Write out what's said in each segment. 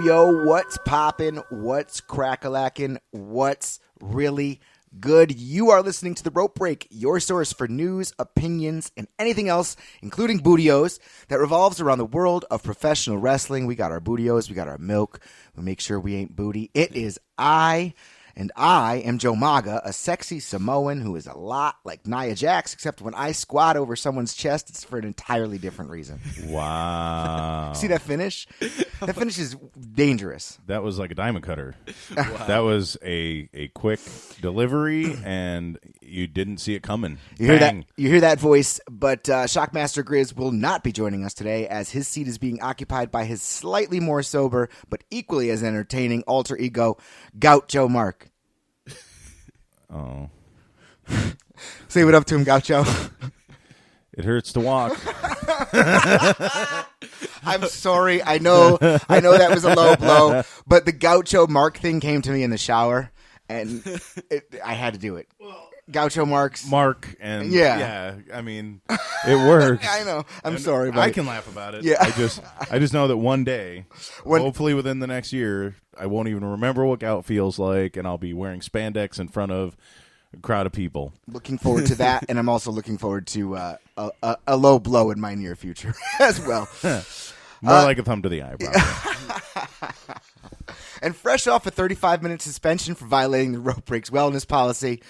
Yo, what's poppin'? What's crack-a-lackin'? What's really good? You are listening to The Rope Break, your source for news, opinions, and anything else, including bootios, that revolves around the world of professional wrestling. We got our bootios, we got our milk. We make sure we ain't booty. It is I am Joe Maga, a sexy Samoan who is a lot like Nia Jax, except when I squat over someone's chest, it's for an entirely different reason. Wow. See that finish? That finish is dangerous. That was like a diamond cutter. Wow. That was a quick delivery, and you didn't see it coming. You hear that voice, but Shockmaster Grizz will not be joining us today as his seat is being occupied by his slightly more sober, but equally as entertaining alter ego, Gaucho Mark. Oh. Say what up to him, Gaucho. It hurts to walk. I'm sorry. I know that was a low blow, but the Gaucho Mark thing came to me in the shower, and I had to do it. Gaucho Mark, and yeah. I mean, it works. I know. I'm sorry, but I can laugh about it. Yeah. I just know that one day, hopefully within the next year, I won't even remember what gout feels like, and I'll be wearing spandex in front of a crowd of people. Looking forward to that, and I'm also looking forward to a low blow in my near future as well. More like a thumb to the eyebrow. And fresh off a 35-minute suspension for violating the Rope Breaks wellness policy.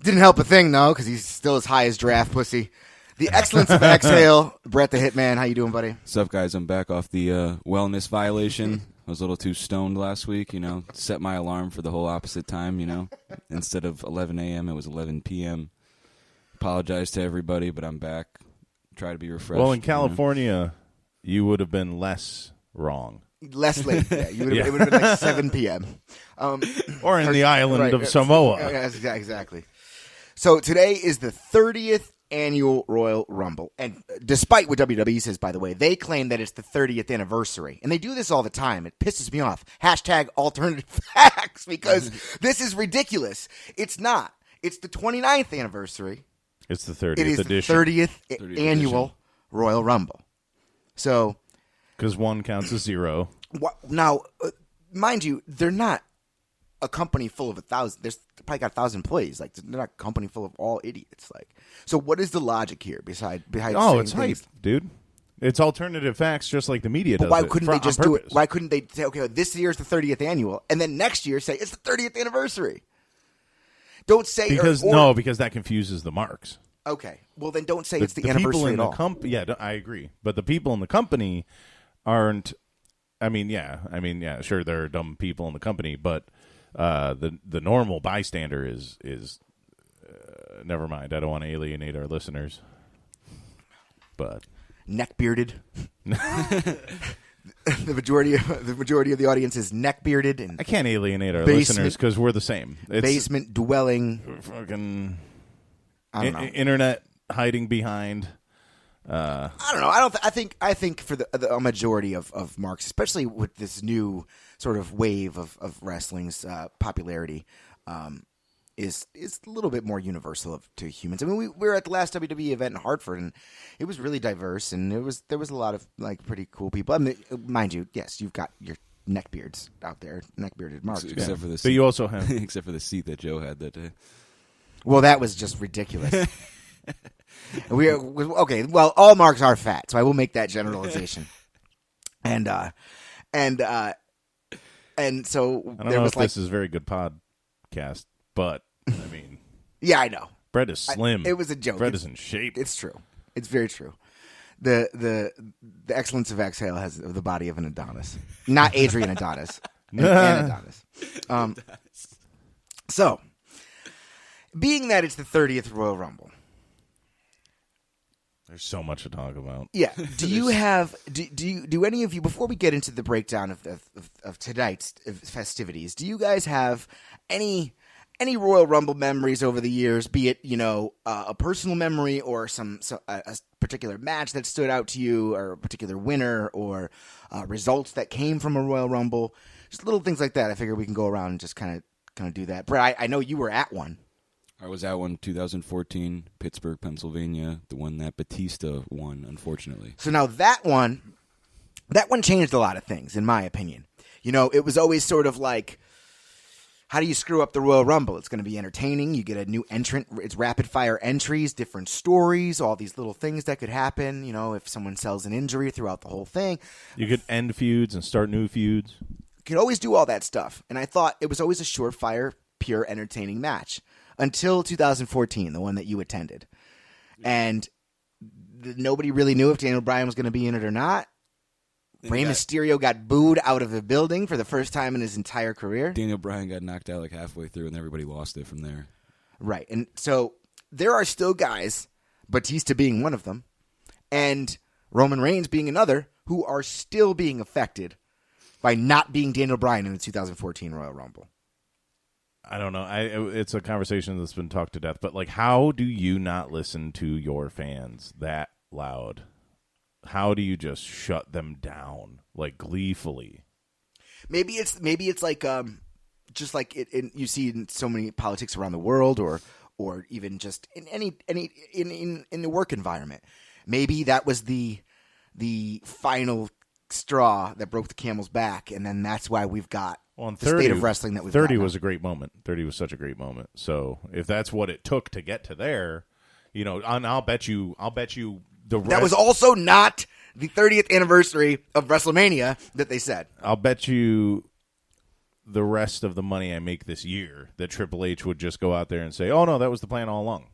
Didn't help a thing, though, because he's still as high as giraffe pussy. The excellence of exhale. Brett the Hitman, how you doing, buddy? What's up, guys? I'm back off the wellness violation. I was a little too stoned last week, set my alarm for the whole opposite time, Instead of 11 a.m., it was 11 p.m. Apologize to everybody, but I'm back. Try to be refreshed. Well, in California, you would have been less wrong. Less late. Yeah, it would have been like 7 p.m. Or in the island of Samoa. Exactly. So today is the 30th annual Royal Rumble. And despite what WWE says, by the way, they claim that it's the 30th anniversary. And they do this all the time. It pisses me off. Hashtag alternative facts, because this is ridiculous. It's not. It's the 29th anniversary. It's the 30th edition. It is the 30th annual Royal Rumble. So, because one counts as zero. Now, mind you, they're not a company full of 1,000. There's probably got 1,000 employees. Like, they're not a company full of all idiots. Like, so what is the logic here behind? Oh, it's hype, dude. It's alternative facts, just like the media does. Why couldn't they just do it? Purpose. Why couldn't they say, okay, this year's the 30th annual, and then next year say it's the 30th anniversary? Don't say because that confuses the marks. Okay, well then don't say it's the anniversary at all. Yeah, I agree. But the people in the company aren't. I mean, sure, there are dumb people in the company, but the normal bystander is never mind. I don't want to alienate our listeners, but neck-bearded. The majority of the audience is neck-bearded, and I can't alienate our listeners because we're the same. It's basement dwelling, fucking. I don't know. Internet hiding behind. I don't know. I think for the majority of marks, especially with this new sort of wave of wrestling's popularity, is a little bit more universal to humans. I mean, we were at the last WWE event in Hartford, and it was really diverse, and there was a lot of like pretty cool people. I mean, mind you, yes, you've got your neckbeards out there, neckbearded marks, except for the seat. But you also have except for the seat that Joe had that day. Well, that was just ridiculous. Okay. Well, all marks are fat, so I will make that generalization. And so I don't there know was if like this is a very good podcast, but I mean, yeah, I know. Brett is slim. It was a joke. Brett is in shape. It's true. It's very true. The excellence of exhale has the body of an Adonis, not Adrian Adonis, an Adonis. So, being that it's the 30th Royal Rumble. There's so much to talk about. Yeah. Do you have? Do any of you, before we get into the breakdown of tonight's festivities, do you guys have any Royal Rumble memories over the years? Be it a personal memory or a particular match that stood out to you, or a particular winner, or results that came from a Royal Rumble. Just little things like that. I figure we can go around and just kind of do that. Brett, I know you were at one. I was at one 2014, Pittsburgh, Pennsylvania, the one that Batista won, unfortunately. So now that one, that one changed a lot of things, in my opinion. It was always sort of like, how do you screw up the Royal Rumble? It's going to be entertaining. You get a new entrant. It's rapid-fire entries, different stories, all these little things that could happen, if someone sells an injury throughout the whole thing. You could end feuds and start new feuds. You could always do all that stuff. And I thought it was always a surefire, pure, entertaining match until 2014, the one that you attended. And nobody really knew if Daniel Bryan was going to be in it or not. Rey Mysterio got booed out of the building for the first time in his entire career. Daniel Bryan got knocked out like halfway through, and everybody lost it from there. Right. And so there are still guys, Batista being one of them, and Roman Reigns being another, who are still being affected by not being Daniel Bryan in the 2014 Royal Rumble. I don't know. It's a conversation that's been talked to death, but how do you not listen to your fans that loud? How do you just shut them down gleefully? Maybe it's like just like you see in so many politics around the world, or even just in in the work environment. Maybe that was the final straw that broke the camel's back, and then that's why we've got the state of wrestling that we've got. 30 was a great moment. 30 was such a great moment. So if that's what it took to get to there, and I'll bet you. That was also not the 30th anniversary of WrestleMania that they said. I'll bet you the rest of the money I make this year that Triple H would just go out there and say, oh, no, that was the plan all along.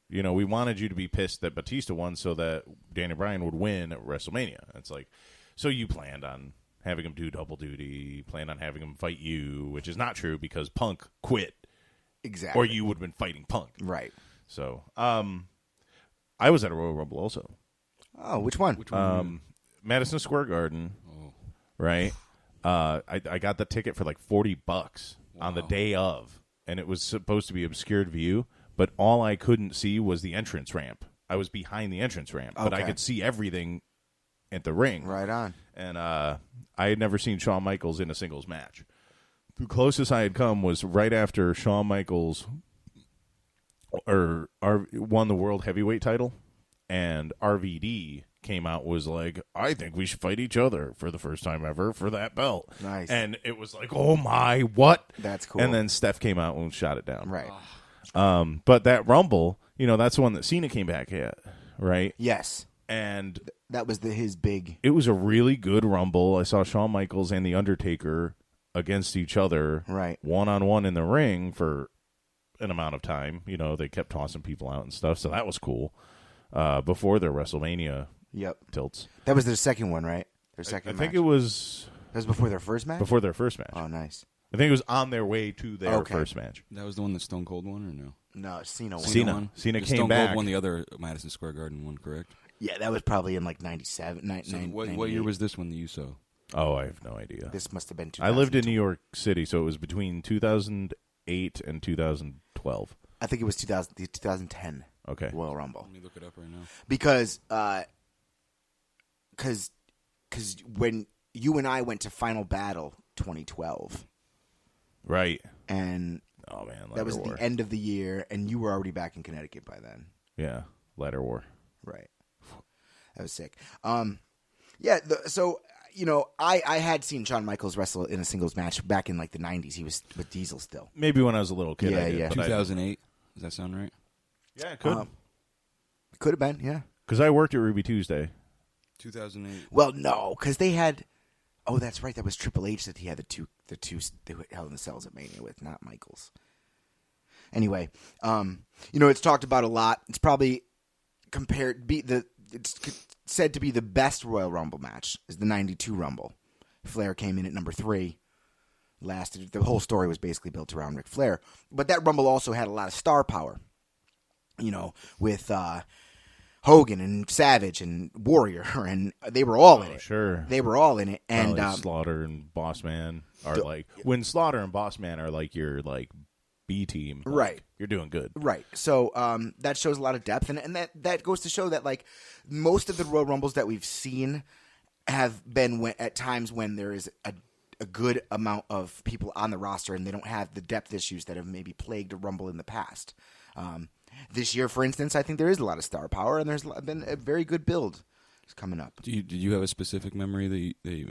We wanted you to be pissed that Batista won so that Daniel Bryan would win at WrestleMania. It's like, so you planned on having him do double duty, planned on having him fight you, which is not true because Punk quit. Exactly. Or you would have been fighting Punk. Right. So, I was at a Royal Rumble also. Oh, which one? Madison Square Garden. Oh. Right. I got the ticket for $40 on the day of, and it was supposed to be obscured view, but all I couldn't see was the entrance ramp. I was behind the entrance ramp, but I could see everything at the ring. Right on. And I had never seen Shawn Michaels in a singles match. The closest I had come was right after Shawn Michaels won the World Heavyweight title, and RVD came out, was like, I think we should fight each other for the first time ever for that belt. Nice. And it was like, oh my, what? That's cool. And then Steph came out and shot it down. Right. But that Rumble, that's the one that Cena came back at, right? Yes. And that was his big... It was a really good Rumble. I saw Shawn Michaels and The Undertaker against each other. Right. One-on-one in the ring for an amount of time. They kept tossing people out and stuff, so that was cool. Before their WrestleMania tilts. That was their second one, right? Their second I match. think it was... That was before their first match? Before their first match. Oh, nice. I think it was on their way to their first match. That was the one that Stone Cold won, or no? No, Cena won. Cena came Stone back. Cold won the other Madison Square Garden one, correct? Yeah, that was probably in 97. So what year was this one that you saw? Oh, I have no idea. This must have been 2000. I lived in New York City, so it was between 2008 and 2012. I think it was 2010. Okay. Royal Rumble. Let me look it up right now. Because when you and I went to Final Battle 2012. Right. And oh man, that was the end of the year, and you were already back in Connecticut by then. Yeah, Ladder War. Right. That was sick. Yeah, so, I had seen Shawn Michaels wrestle in a singles match back in the 90s. He was with Diesel still. Maybe when I was a little kid. Yeah, I did, yeah. 2008. Does that sound right? Yeah, it could. Could have been, yeah. Because I worked at Ruby Tuesday. 2008. Well, no, because they had... Oh, that's right. That was Triple H that he had the two they Hell in the Cells at Mania with, not Michaels. Anyway, it's talked about a lot. It's probably it's said to be the best Royal Rumble match is the 92 Rumble. Flair came in at number 3. The whole story was basically built around Ric Flair. But that Rumble also had a lot of star power, with Hogan and Savage and Warrior, and they were all in it. Sure. They were all in it. And Slaughter and Boss Man are when Slaughter and Boss Man are your B team. Right. You're doing good. Right. So that shows a lot of depth, and that goes to show that most of the Royal Rumbles that we've seen have been at times when there is a good amount of people on the roster and they don't have the depth issues that have maybe plagued a Rumble in the past. This year, for instance, I think there is a lot of star power and there's been a very good build. is coming up. Did you have a specific memory that you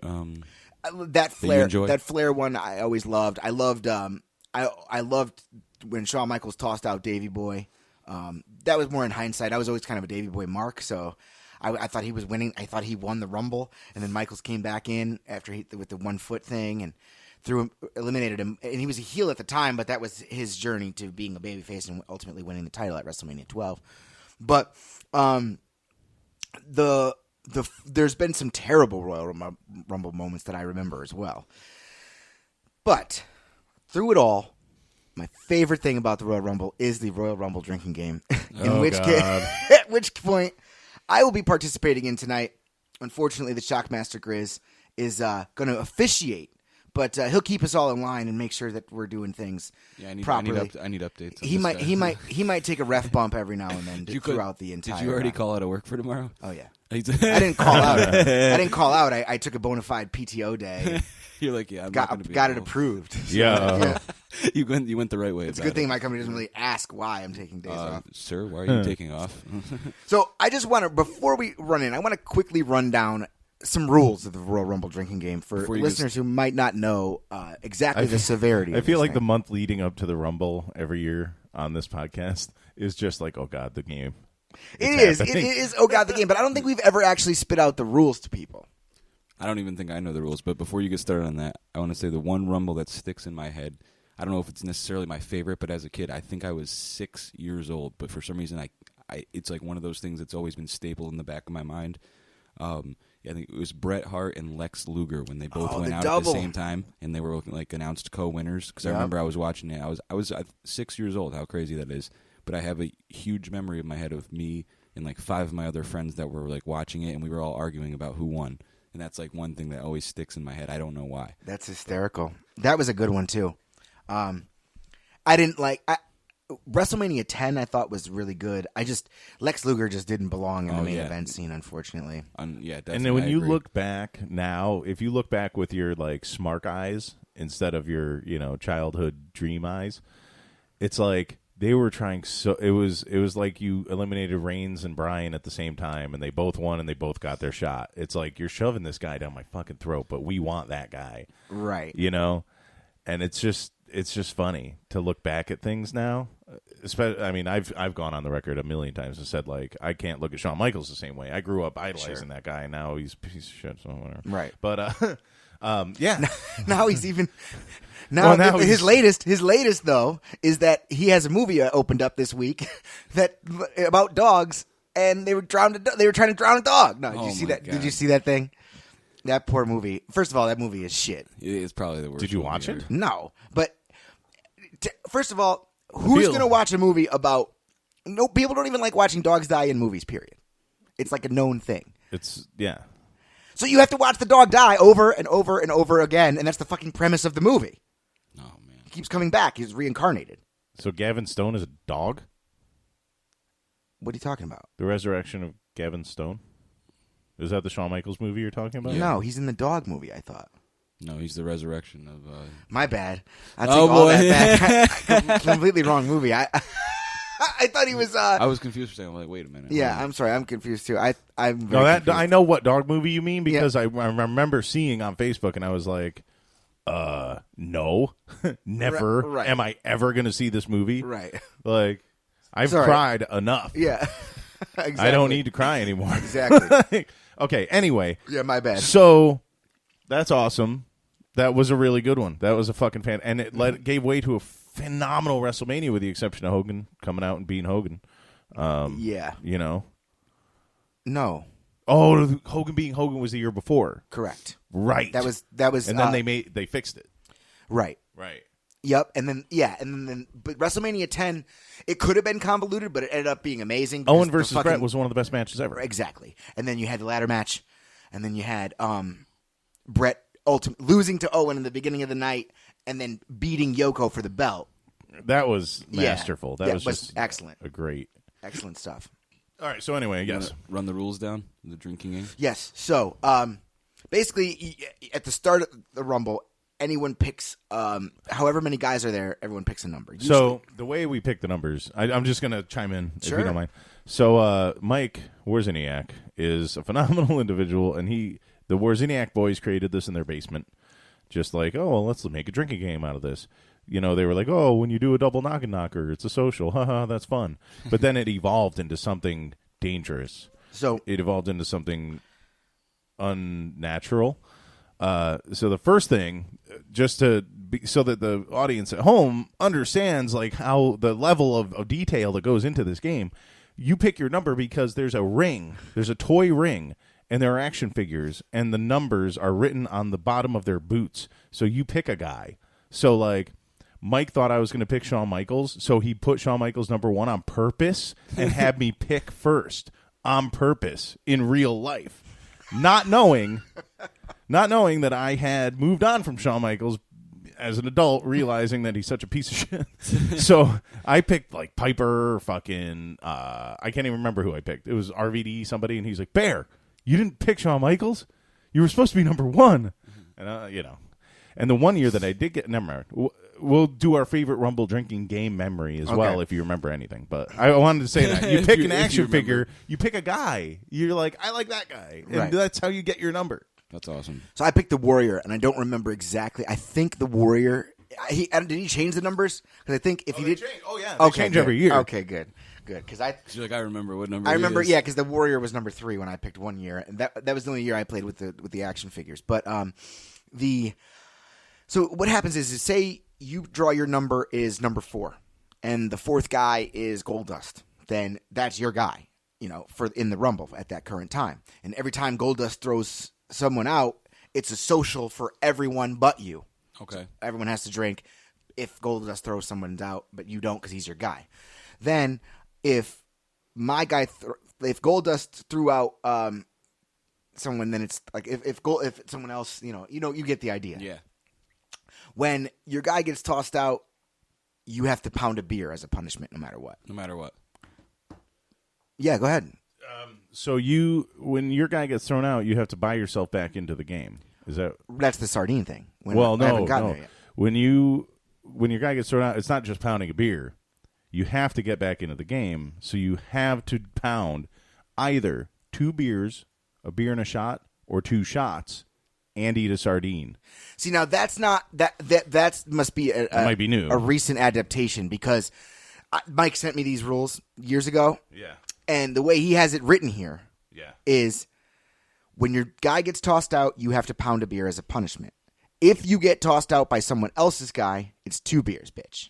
That Flair, enjoy? that Flair one, I always loved. I loved when Shawn Michaels tossed out Davey Boy. That was more in hindsight. I was always kind of a Davey Boy mark, so I thought he was winning. I thought he won the Rumble, and then Michaels came back in after with the 1 foot thing and eliminated him. And he was a heel at the time, but that was his journey to being a babyface and ultimately winning the title at WrestleMania 12. But there's been some terrible Royal Rumble moments that I remember as well. But through it all, my favorite thing about the Royal Rumble is the Royal Rumble drinking game. At which point I will be participating in tonight. Unfortunately, the Shockmaster Grizz is going to officiate, but he'll keep us all in line and make sure that we're doing things properly. I need updates. He might take a ref bump every now and then throughout the entire. Did you already call out of work for tomorrow? Oh yeah. I didn't call out. I didn't call out. I took a bona fide PTO day. You're like, yeah, I'm got not be it approved. So, yeah. You went the right way. It's a good thing my company doesn't really ask why I'm taking days off. Sir, why are you taking off? So I just want to, before we run in, I want to quickly run down some rules of the Royal Rumble drinking game for listeners who might not know exactly the severity. I feel like the month leading up to the Rumble every year on this podcast is just like, oh God, the game. It is. Oh God, the game. But I don't think we've ever actually spit out the rules to people. I don't even think I know the rules. But before you get started on that, I want to say the one Rumble that sticks in my head. I don't know if it's necessarily my favorite, but as a kid, I think I was 6 years old. But for some reason, it's like one of those things that's always been stapled in the back of my mind. I think it was Bret Hart and Lex Luger when they both went out at the same time, and they were like announced co-winners. Because I remember I was watching it. I was 6 years old. How crazy that is! But I have a huge memory in my head of me and like 5 of my other friends that were like watching it, and we were all arguing about who won. And that's like one thing that always sticks in my head. I don't know why. That's hysterical. That was a good one too. I didn't like WrestleMania 10. I thought was really good. Lex Luger just didn't belong in the main event scene, unfortunately. Definitely. And then when you look back now, if you look back with your like smart eyes instead of your childhood dream eyes, it's like they were trying so. It was like you eliminated Reigns and Bryan at the same time, and they both won and they both got their shot. It's like you're shoving this guy down my fucking throat, but we want that guy, right? And it's just funny to look back at things now. Especially, I mean, I've gone on the record a million times and said like I can't look at Shawn Michaels the same way. I grew up idolizing that guy, and now he's a piece of shit. So whatever. Right. But yeah. Now he's even. Now his latest though is that he has a movie opened up this week about dogs, and they were trying to drown a dog. No, did you see that? God. Did you see that thing? That poor movie. First of all, that movie is shit. It is probably the worst. Did you watch it? No, but first of all, who's going to watch a movie about? No, people don't even like watching dogs die in movies. Period. It's like a known thing. Yeah. So you have to watch the dog die over and over and over again, and that's the fucking premise of the movie. Oh man, he keeps coming back. He's reincarnated. So Gavin Stone is a dog? What are you talking about? The resurrection of Gavin Stone? Is that the Shawn Michaels movie you're talking about? Yeah. No, he's in the dog movie, I thought. No, he's the resurrection of... My bad. I take all that back. Completely wrong movie. I thought he was... I was confused for a second. I'm like, wait a minute. Yeah, I'm sorry. I'm confused, too. I'm confused. I know what dog movie you mean because I remember seeing on Facebook, and I was like, no, never. Right. Am I ever going to see this movie? Right. Like, I've cried enough. Yeah. Exactly. I don't need to cry anymore. Exactly. Okay, anyway. Yeah, my bad. So, that's awesome. That was a really good one. That was a fucking fan. And it gave way to a phenomenal WrestleMania with the exception of Hogan coming out and beating Hogan. Yeah. No. Oh, Hogan beating Hogan was the year before. Correct. Right. That was and then they fixed it. Right. Right. Yep, and then but WrestleMania 10, it could have been convoluted, but it ended up being amazing. Owen versus Bret was one of the best matches ever. Exactly. And then you had the ladder match, and then you had Bret losing to Owen in the beginning of the night, and then beating Yoko for the belt. That was masterful. That was just excellent. Excellent stuff. All right, so anyway, yes. Run the rules down, the drinking game? Yes. So, basically, at the start of the Rumble, anyone picks, however many guys are there, everyone picks a number. Usually. So the way we pick the numbers, I'm just going to chime in sure. if you don't mind. So Mike Wozniak is a phenomenal individual, and the Warziniak boys created this in their basement. Just like, oh, well, let's make a drinking game out of this. They were like, oh, when you do a double knocker, it's a social. Haha, that's fun. But then it evolved into something dangerous. So it evolved into something unnatural. So the first thing, just so that the audience at home understands like how the level of detail that goes into this game, you pick your number because there's a toy ring, and there are action figures, and the numbers are written on the bottom of their boots. So you pick a guy. So like Mike thought I was going to pick Shawn Michaels, so he put Shawn Michaels number 1 on purpose and had me pick first on purpose in real life, not knowing that I had moved on from Shawn Michaels as an adult, realizing that he's such a piece of shit. So I picked like Piper, fucking I can't even remember who I picked. It was RVD somebody, and he's like, Bear, you didn't pick Shawn Michaels? You were supposed to be number 1. And and the one year that I did get, never mind. We'll do our favorite Rumble drinking game memory as well, if you remember anything. But I wanted to say that. You pick an action figure, you pick a guy. You're like, I like that guy. And that's how you get your number. That's awesome. So I picked the Warrior, and I don't remember exactly. I think the Warrior, did he change the numbers? Because I think if he did. They change every year. Okay, good. Because you're like, I remember what number. I remember, yeah, because the Warrior was number 3 when I picked one year, and that was the only year I played with the action figures. But so what happens is say you draw your number is number 4, and the 4th guy is Goldust. Then that's your guy, for in the Rumble at that current time. And every time Goldust throws someone out, it's a social for everyone but you. Okay. So everyone has to drink if Goldust throws someone out, but you don't because he's your guy. Then if my guy, if Goldust threw out someone, then it's like if someone else, you get the idea. Yeah. When your guy gets tossed out, you have to pound a beer as a punishment, no matter what. No matter what. Yeah, go ahead. So when your guy gets thrown out, you have to buy yourself back into the game. Is that? That's the sardine thing. No. There yet. When your guy gets thrown out, it's not just pounding a beer. You have to get back into the game, so you have to pound either 2 beers, a beer and a shot, or 2 shots, and eat a sardine. See, now that's not that must be might be new, a recent adaptation because Mike sent me these rules years ago. Yeah, and the way he has it written here, is when your guy gets tossed out, you have to pound a beer as a punishment. If you get tossed out by someone else's guy, it's 2 beers, bitch.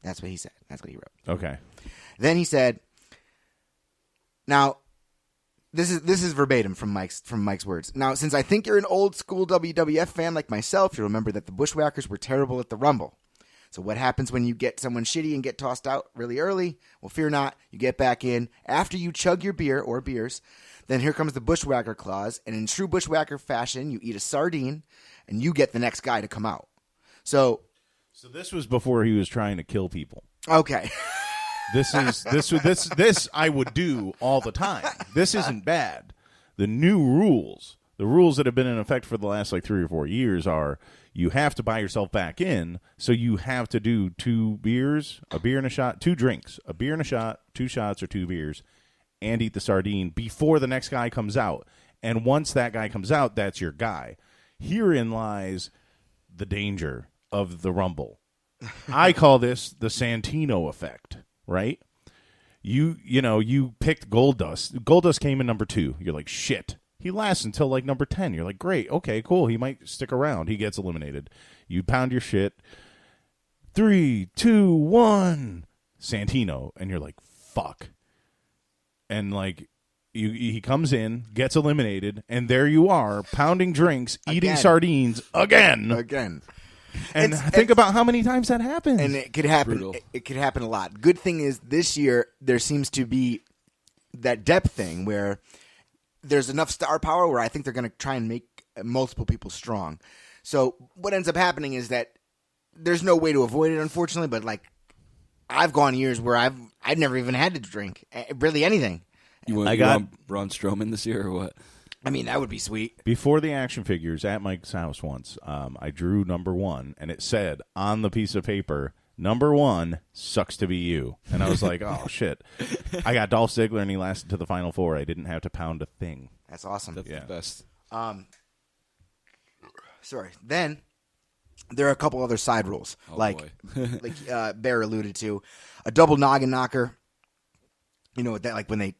That's what he said. That's what he wrote. Okay. Then he said, now, this is verbatim from Mike's words. Now, since I think you're an old school WWF fan like myself, you'll remember that the Bushwhackers were terrible at the Rumble. So what happens when you get someone shitty and get tossed out really early? Well, fear not. You get back in. After you chug your beer or beers, then here comes the Bushwhacker clause. And in true Bushwhacker fashion, you eat a sardine, and you get the next guy to come out. So this was before he was trying to kill people. Okay. This I would do all the time. This isn't bad. The new rules, the rules that have been in effect for the last 3 or 4 years are you have to buy yourself back in, so you have to do 2 beers, a beer and a shot, 2 drinks, a beer and a shot, 2 shots or 2 beers, and eat the sardine before the next guy comes out. And once that guy comes out, that's your guy. Herein lies the danger of the Rumble. I call this the Santino effect, right? You picked Goldust. Goldust came in number 2. You're like, shit. He lasts until number 10. You're like, great, okay, cool. He might stick around. He gets eliminated. You pound your shit. 3, 2, 1. Santino. And you're like, fuck. And he comes in, gets eliminated, and there you are, pounding drinks, eating sardines again. And think about how many times that happens. And it could happen. Brutal. It could happen a lot. Good thing is this year there seems to be that depth thing where there's enough star power where I think they're going to try and make multiple people strong. So what ends up happening is that there's no way to avoid it, unfortunately. But I've gone years where I've never even had to drink really anything. You want Braun Strowman this year or what? I mean, that would be sweet. Before the action figures at Mike's house once, I drew number 1, and it said on the piece of paper, Number 1, sucks to be you. And I was like, oh, shit. I got Dolph Ziggler, and he lasted to the Final Four. I didn't have to pound a thing. That's awesome. That's the best. Sorry. Then there are a couple other side rules, Oh, like boy. Bear alluded to, a double noggin knocker. You know that, like when they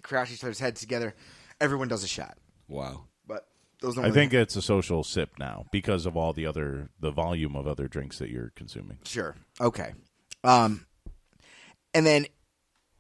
crash each other's heads together, everyone does a shot. Wow. But those don't. I really think it's a social sip now because of all the volume of other drinks that you're consuming. Sure. Okay. And then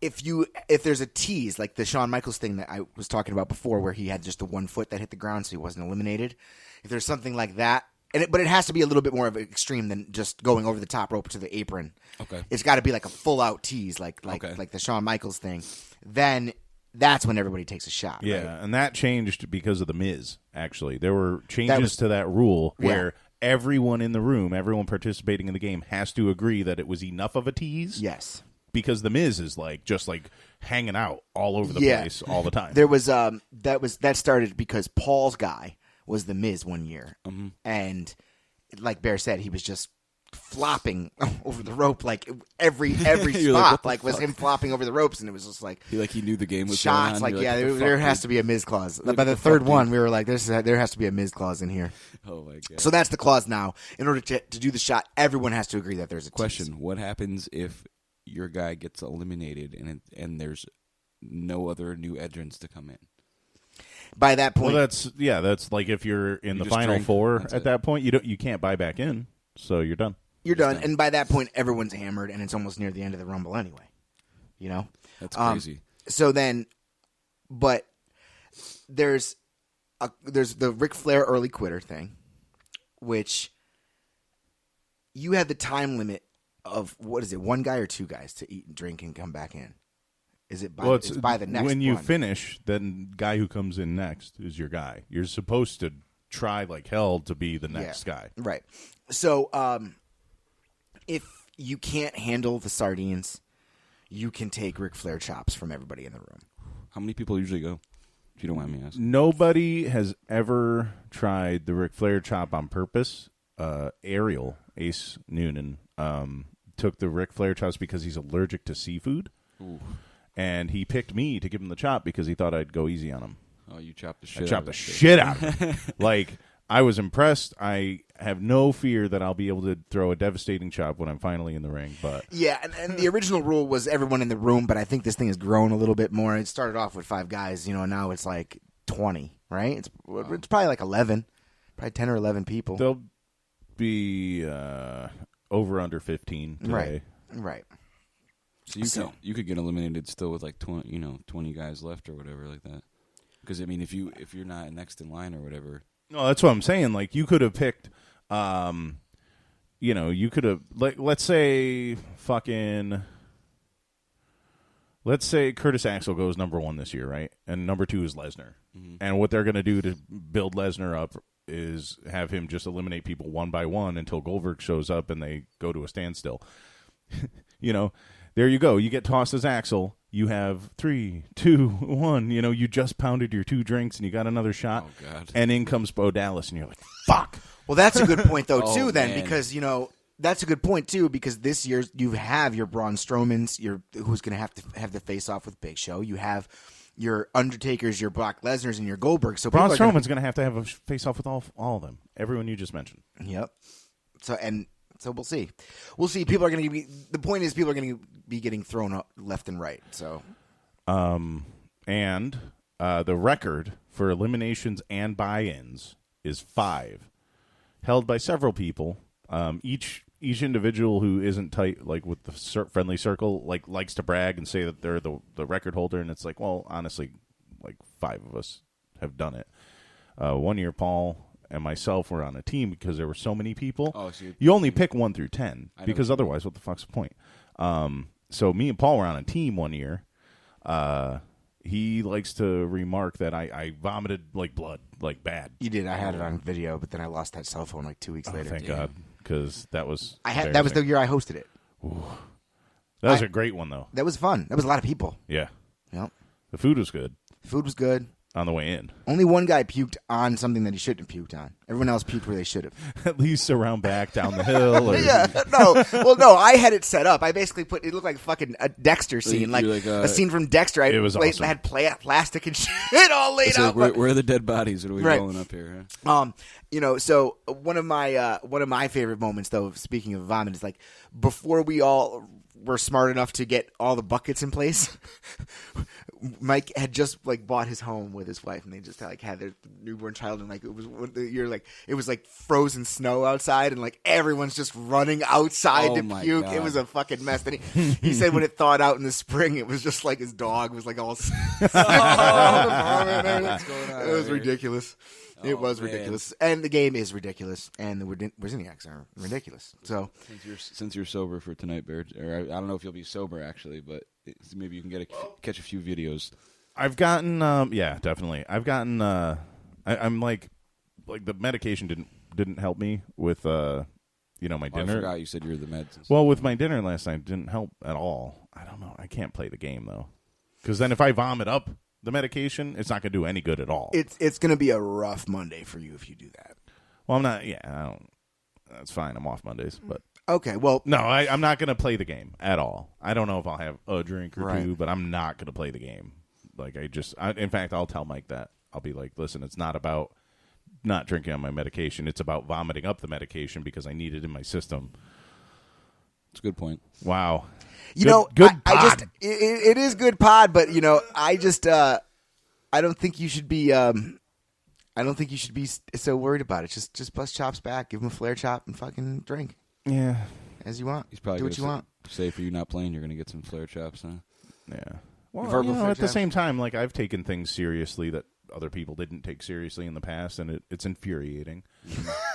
if there's a tease, like the Shawn Michaels thing that I was talking about before, where he had just the 1 foot that hit the ground, so he wasn't eliminated. If there's something like that, but it has to be a little bit more of an extreme than just going over the top rope to the apron. Okay. It's got to be like a full out tease, like the Shawn Michaels thing. Then that's when everybody takes a shot. Yeah, right? and that changed because of the Miz. Actually, there were changes to that rule where everyone in the room, everyone participating in the game, has to agree that it was enough of a tease. Yes. Because the Miz is just hanging out all over the place all the time. There was that started because Paul's guy was the Miz one year, and like Bear said, he was just flopping over the rope like every spot was him flopping over the ropes, and it was just like he knew the game was shots. going on. Like there has to be a Miz clause. By the third one, we were like, there has to be a Miz clause in here. Oh my god! So that's the clause now. In order to do the shot, everyone has to agree that there's a Question: tease. What happens if your guy gets eliminated and there's no other new entrants to come in? By that point, well, that's like if you're in the just Final drink. Four That's at it. that point, you can't buy back in, so you're done. you're done. And by that point, everyone's hammered, and it's almost near the end of the Rumble anyway. You know? That's crazy. So then, but there's the Ric Flair early quitter thing, which you have the time limit of, what is it, one guy or two guys to eat and drink and come back in? Is it by, it's by the next when you one. finish, then guy who comes in next is your guy. You're supposed to try like hell to be the next guy. Right. So if you can't handle the sardines, you can take Ric Flair chops from everybody in the room. How many people usually go? If you don't mind me asking. Nobody has ever tried the Ric Flair chop on purpose. Ariel, Ace Noonan, took the Ric Flair chops because he's allergic to seafood. Ooh. And he picked me to give him the chop because he thought I'd go easy on him. Oh, you chopped the shit. I chopped the shit out of him. Like, I was impressed. I have no fear that I'll be able to throw a devastating chop when I'm finally in the ring. But yeah, and the original rule was everyone in the room, but I think this thing has grown a little bit more. It started off with 5 guys, and now it's like 20, right? It's probably like 11, probably 10 or 11 people. they'll be over under 15 today. Right. So you could get eliminated still with like 20 guys left or whatever like that. Because I mean, if you're not next in line or whatever. No, that's what I'm saying. Like, you could have picked, you could have, like, let's say Curtis Axel goes number 1 this year, right? And number 2 is Lesnar. Mm-hmm. And what they're going to do to build Lesnar up is have him just eliminate people one by one until Goldberg shows up and they go to a standstill. There you go. You get tossed as Axel. You have 3, 2, 1. You just pounded your 2 drinks and you got another shot. Oh, God. And in comes Bo Dallas, and you're like, fuck. Well, that's a good point, though, Oh, too, then, man. because, that's a good point, too, because this year you have your Braun Strowmans, who's going to have the face-off with Big Show. You have your Undertakers, your Brock Lesnar's, and your Goldberg. So Braun Strowman's going to have a face-off with all of them. Everyone you just mentioned. Yep. So we'll see. We'll see. People are going to be. The point is, people are going to be getting thrown up left and right. So, and the record for eliminations and buy-ins is 5, held by several people. Each individual who isn't tight, like with the friendly circle, like likes to brag and say that they're the record holder, and it's like, well, honestly, like 5 of us have done it. One year, Paul and myself were on a team because there were so many people. Oh, so you only pick 1 through 10 because otherwise, what the fuck's the point? So me and Paul were on a team one year. He likes to remark that I vomited like blood, like bad. you did. I had it on video, but then I lost that cell phone like 2 weeks later. Thank God, because that was That was the year I hosted it. that was a great one though. That was fun. That was a lot of people. Yeah, Yep. the food was good. Food was good. on the way in. Only one guy puked on something that he shouldn't have puked on. Everyone else puked where they should have. At least around back down the hill. Or... Yeah, no. Well, no, I had it set up. I basically it looked like fucking a Dexter scene, like a scene from Dexter. It was awesome. I had plastic and shit all laid out. Like, where are the dead bodies? What are we rolling up here? Huh? So one of my favorite moments, though, speaking of vomit, is like before we all were smart enough to get all the buckets in place. Mike had just like bought his home with his wife, and they just like had their newborn child, and like it was like frozen snow outside, and like everyone's just running outside to puke. God. It was a fucking mess. Then he said when it thawed out in the spring, it was just like his dog was like all. It was ridiculous. It was ridiculous, and the game is ridiculous, and the Wozniaks are ridiculous. So, since you're sober for tonight, Bear, or I don't know if you'll be sober actually, but maybe you can catch a few videos. I've gotten, yeah, definitely. I've gotten, I'm like the medication didn't help me with, my dinner. I forgot you said you were the meds. Well, with my dinner last night, it didn't help at all. I don't know. I can't play the game though, because then if I vomit up the medication, it's not going to do any good at all. It's going to be a rough Monday for you if you do that. Well, I'm not. Yeah, I don't. That's fine. I'm off Mondays, but okay. Well, no, I'm not going to play the game at all. I don't know if I'll have a drink or two, but I'm not going to play the game. Like in fact, I'll tell Mike that. I'll be like, listen, it's not about not drinking on my medication. It's about vomiting up the medication because I need it in my system. That's a good point. Wow. Good pod. It is good pod, but I don't think you should be. I don't think you should be so worried about it. Just bust Chop's back, give him a flare chop, and fucking drink. Yeah, as you want. He's probably do what you want. Say for you not playing, you're gonna get some flare chops, huh? Yeah. Well, at the same time, like I've taken things seriously that other people didn't take seriously in the past, and it's infuriating.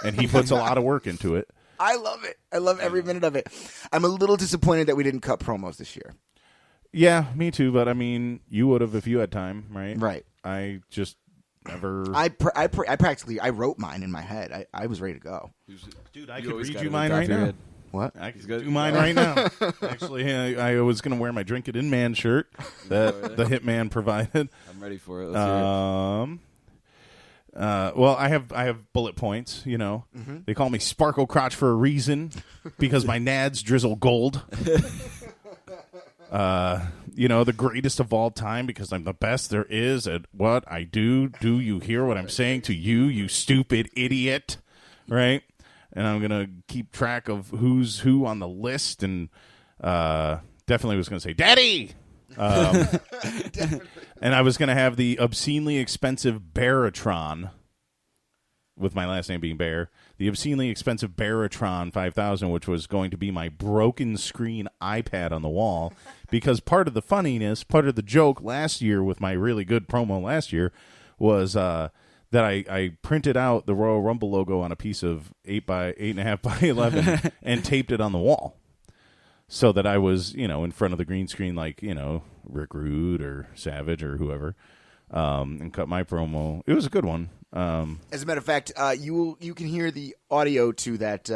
And he puts a lot of work into it. I love it. I love every minute of it. I'm a little disappointed that we didn't cut promos this year. Yeah, me too. But I mean, you would have if you had time, right? Right. I just never. I practically wrote mine in my head. I was ready to go. Dude, I could read you mine right now. What? I could do mine right now. Actually, I was going to wear my Drink It In Man shirt that the Hitman provided. I'm ready for it. Let's hear it. Well, I have bullet points. Mm-hmm. They call me Sparkle Crotch for a reason because my nads drizzle gold. The greatest of all time because I'm the best there is at what I do. Do you hear what I'm saying to you, you stupid idiot? Right? And I'm gonna keep track of who's who on the list, and definitely was gonna say, "Daddy." And I was going to have the obscenely expensive Baratron, with my last name being Bear, the obscenely expensive Baratron 5000, which was going to be my broken screen iPad on the wall, because part of the funniness, part of the joke last year with my really good promo last year was that I printed out the Royal Rumble logo on a piece of 8.5 by 11 and taped it on the wall. So that I was, in front of the green screen like, Rick Rude or Savage or whoever, and cut my promo. It was a good one. As a matter of fact, you can hear the audio to that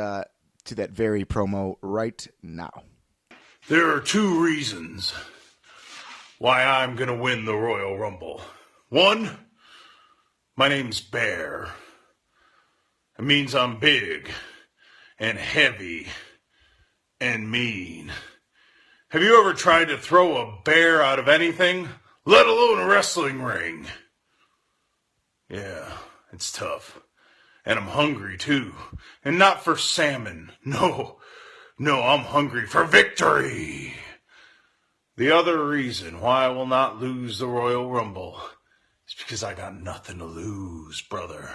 very promo right now. There are two reasons why I'm going to win the Royal Rumble. One, my name's Bear. It means I'm big and heavy and mean. Have you ever tried to throw a bear out of anything, let alone a wrestling ring? Yeah, it's tough. And I'm hungry too. And not for salmon. No, I'm hungry for victory. The other reason why I will not lose the Royal Rumble is because I got nothing to lose, brother.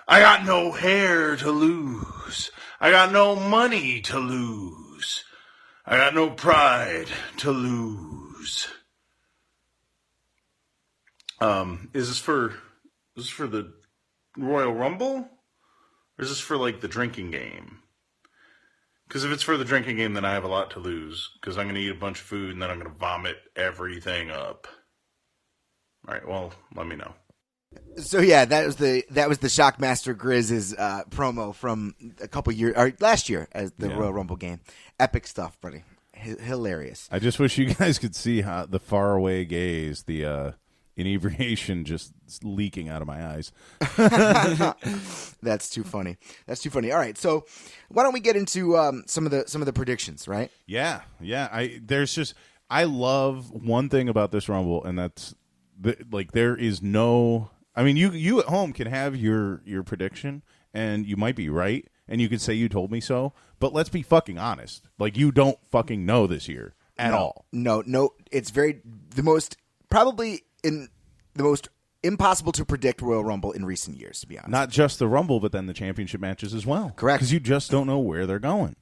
I got no hair to lose. I got no money to lose. I got no pride to lose. Is this for the Royal Rumble? Or is this for like the drinking game? Because if it's for the drinking game, then I have a lot to lose. Because I'm going to eat a bunch of food and then I'm going to vomit everything up. All right, well, let me know. So yeah, that was the Shockmaster Grizz's promo from a couple years, or last year, as the Royal Rumble game. Epic stuff, buddy. Hilarious. I just wish you guys could see how the faraway gaze, the inebriation just leaking out of my eyes. That's too funny. That's too funny. All right, so why don't we get into some of the predictions, right? Yeah. I love one thing about this Rumble, and that's there is no. I mean, you at home can have your prediction, and you might be right, and you can say you told me so. But let's be fucking honest. Like, you don't fucking know this year at all. No. It's probably in the most impossible to predict Royal Rumble in recent years, to be honest. Not just the Rumble, but then the championship matches as well. Correct. Because you just don't know where they're going.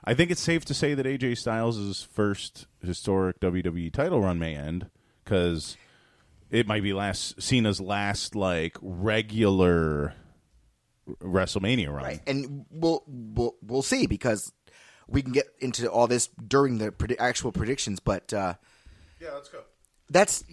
I think it's safe to say that AJ Styles' first historic WWE title run may end, because it might be Cena's last regular WrestleMania run. Right, and we'll see, because we can get into all this during the actual predictions. But yeah, let's go. That's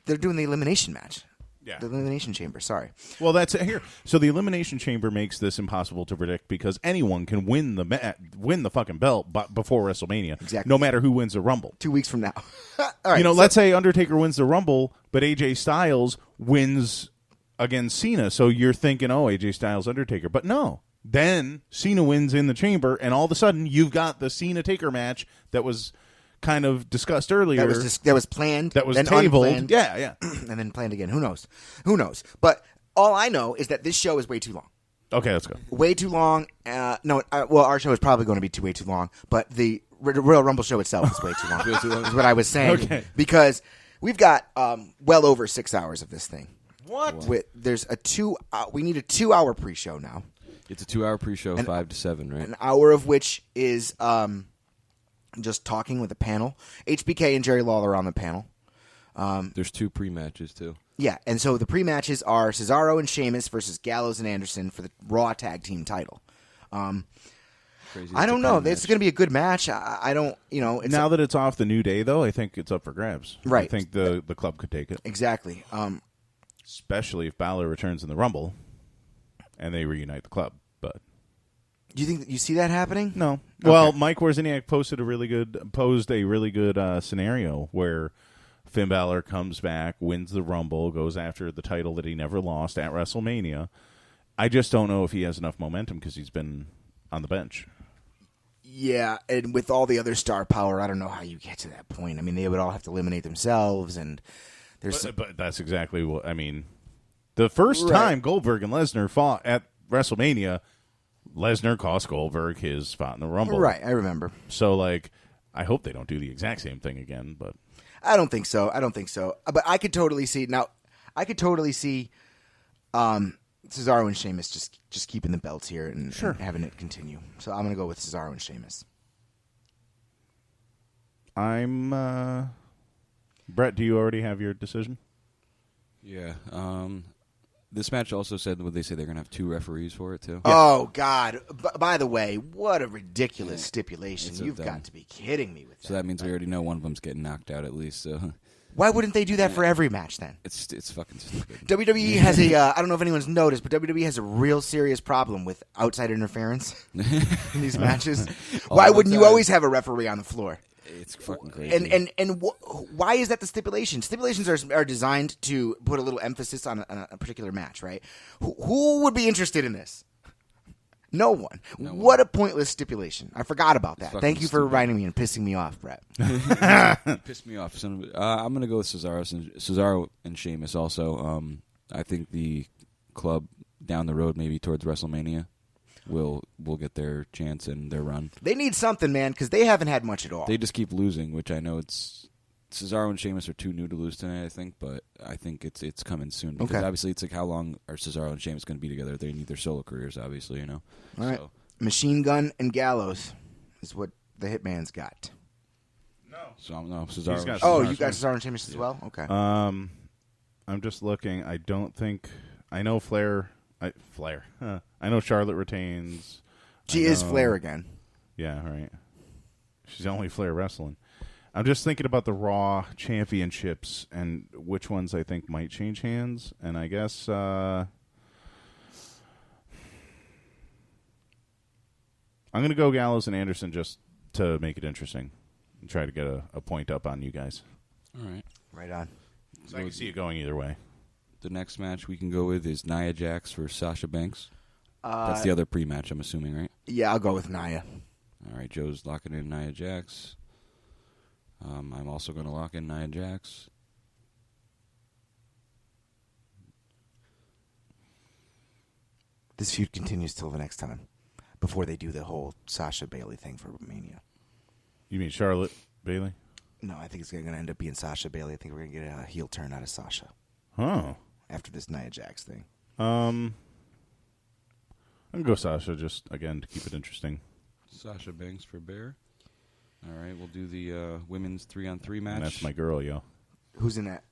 they're doing the elimination match. Yeah. The Elimination Chamber, sorry. Well, that's it here. So the Elimination Chamber makes this impossible to predict, because anyone can win the fucking belt before WrestleMania. Exactly. No matter who wins the Rumble. 2 weeks from now. All right. Let's say Undertaker wins the Rumble, but AJ Styles wins against Cena. So you're thinking, oh, AJ Styles, Undertaker. But no. Then Cena wins in the Chamber, and all of a sudden you've got the Cena-Taker match that was kind of discussed earlier. That was planned. That was then tabled. Unplanned, Yeah. And then planned again. Who knows? But all I know is that this show is way too long. Okay, let's go. Way too long. Our show is probably going to be way too long, but the Royal Rumble show itself is way too long. Is what I was saying. Okay. Because we've got well over 6 hours of this thing. What? There's we need a 2-hour pre-show now. It's a 2-hour pre-show, 5 to 7, right? An hour of which is just talking with a panel. HBK and Jerry Lawler are on the panel. There's 2 pre-matches, too. Yeah, and so the pre-matches are Cesaro and Sheamus versus Gallows and Anderson for the Raw Tag Team title. Crazy. I don't know. It's going to be a good match. I don't, Now that it's off the New Day, though, I think it's up for grabs. Right. I think the club could take it. Exactly. Especially if Balor returns in the Rumble and they reunite the club. But Do you think that you see that happening? no. Okay. Well, Mike Wozniak posed a really good scenario where Finn Balor comes back, wins the Rumble, goes after the title that he never lost at WrestleMania. I just don't know if he has enough momentum because he's been on the bench. Yeah, and with all the other star power, I don't know how you get to that point. I mean, they would all have to eliminate themselves, and there's But that's exactly what I mean. The first time Goldberg and Lesnar fought at WrestleMania, Lesnar cost Goldberg his spot in the Rumble. Right, I remember. So, I hope they don't do the exact same thing again, but I don't think so. But I could totally see Cesaro and Sheamus just keeping the belts here and having it continue. So I'm going to go with Cesaro and Sheamus. Brett, do you already have your decision? Yeah. This match also said, would they say they're going to have 2 referees for it, too? Oh, God. By the way, what a ridiculous stipulation. It's so You've dumb. got to be kidding me with that. So that means we already know one of them's getting knocked out at least. So Why wouldn't they do that for every match then? it's fucking stupid. WWE has I don't know if anyone's noticed, but WWE has a real serious problem with outside interference in these matches. Why the wouldn't you time. always have a referee on the floor? It's fucking crazy. And why is that the stipulation? Stipulations are designed to put a little emphasis on a particular match, right? Who would be interested in this? No one. What a pointless stipulation. I forgot about that. Thank you for reminding me and pissing me off, Brett. Pissed me off. I'm going to go with Cesaro and Sheamus also. I think the club down the road, maybe towards WrestleMania, will get their chance and their run. They need something, man, because they haven't had much at all. They just keep losing, which I know it's Cesaro and Sheamus are too new to lose tonight, I think, but I think it's coming soon. Because obviously it's how long are Cesaro and Sheamus going to be together? They need their solo careers, obviously, All right. Machine Gun and Gallows is what the Hitman's got. So no, Cesaro. He's got Oh, you got Cesaro and Sheamus as well? Okay. I'm just looking. I don't think I know Flair. Flair. I know Charlotte retains. She is Flair again. Yeah, right. She's only Flair wrestling. I'm just thinking about the Raw championships and which ones I think might change hands. And I guess I'm going to go Gallows and Anderson just to make it interesting and try to get a point up on you guys. All right. Right on. So I can see it going either way. The next match we can go with is Nia Jax versus Sasha Banks. That's the other pre-match, I'm assuming, right? Yeah, I'll go with Nia. All right, Joe's locking in Nia Jax. I'm also going to lock in Nia Jax. This feud continues till the next time, before they do the whole Sasha Bailey thing for Mania. You mean Charlotte Bailey? No, I think it's going to end up being Sasha Bailey. I think we're going to get a heel turn out of Sasha Huh. after this Nia Jax thing. I'm going to go Sasha just, again, to keep it interesting. Sasha Banks for Bear. All right, we'll do the women's 3-on-3 match. And that's my girl, yo. Who's in that?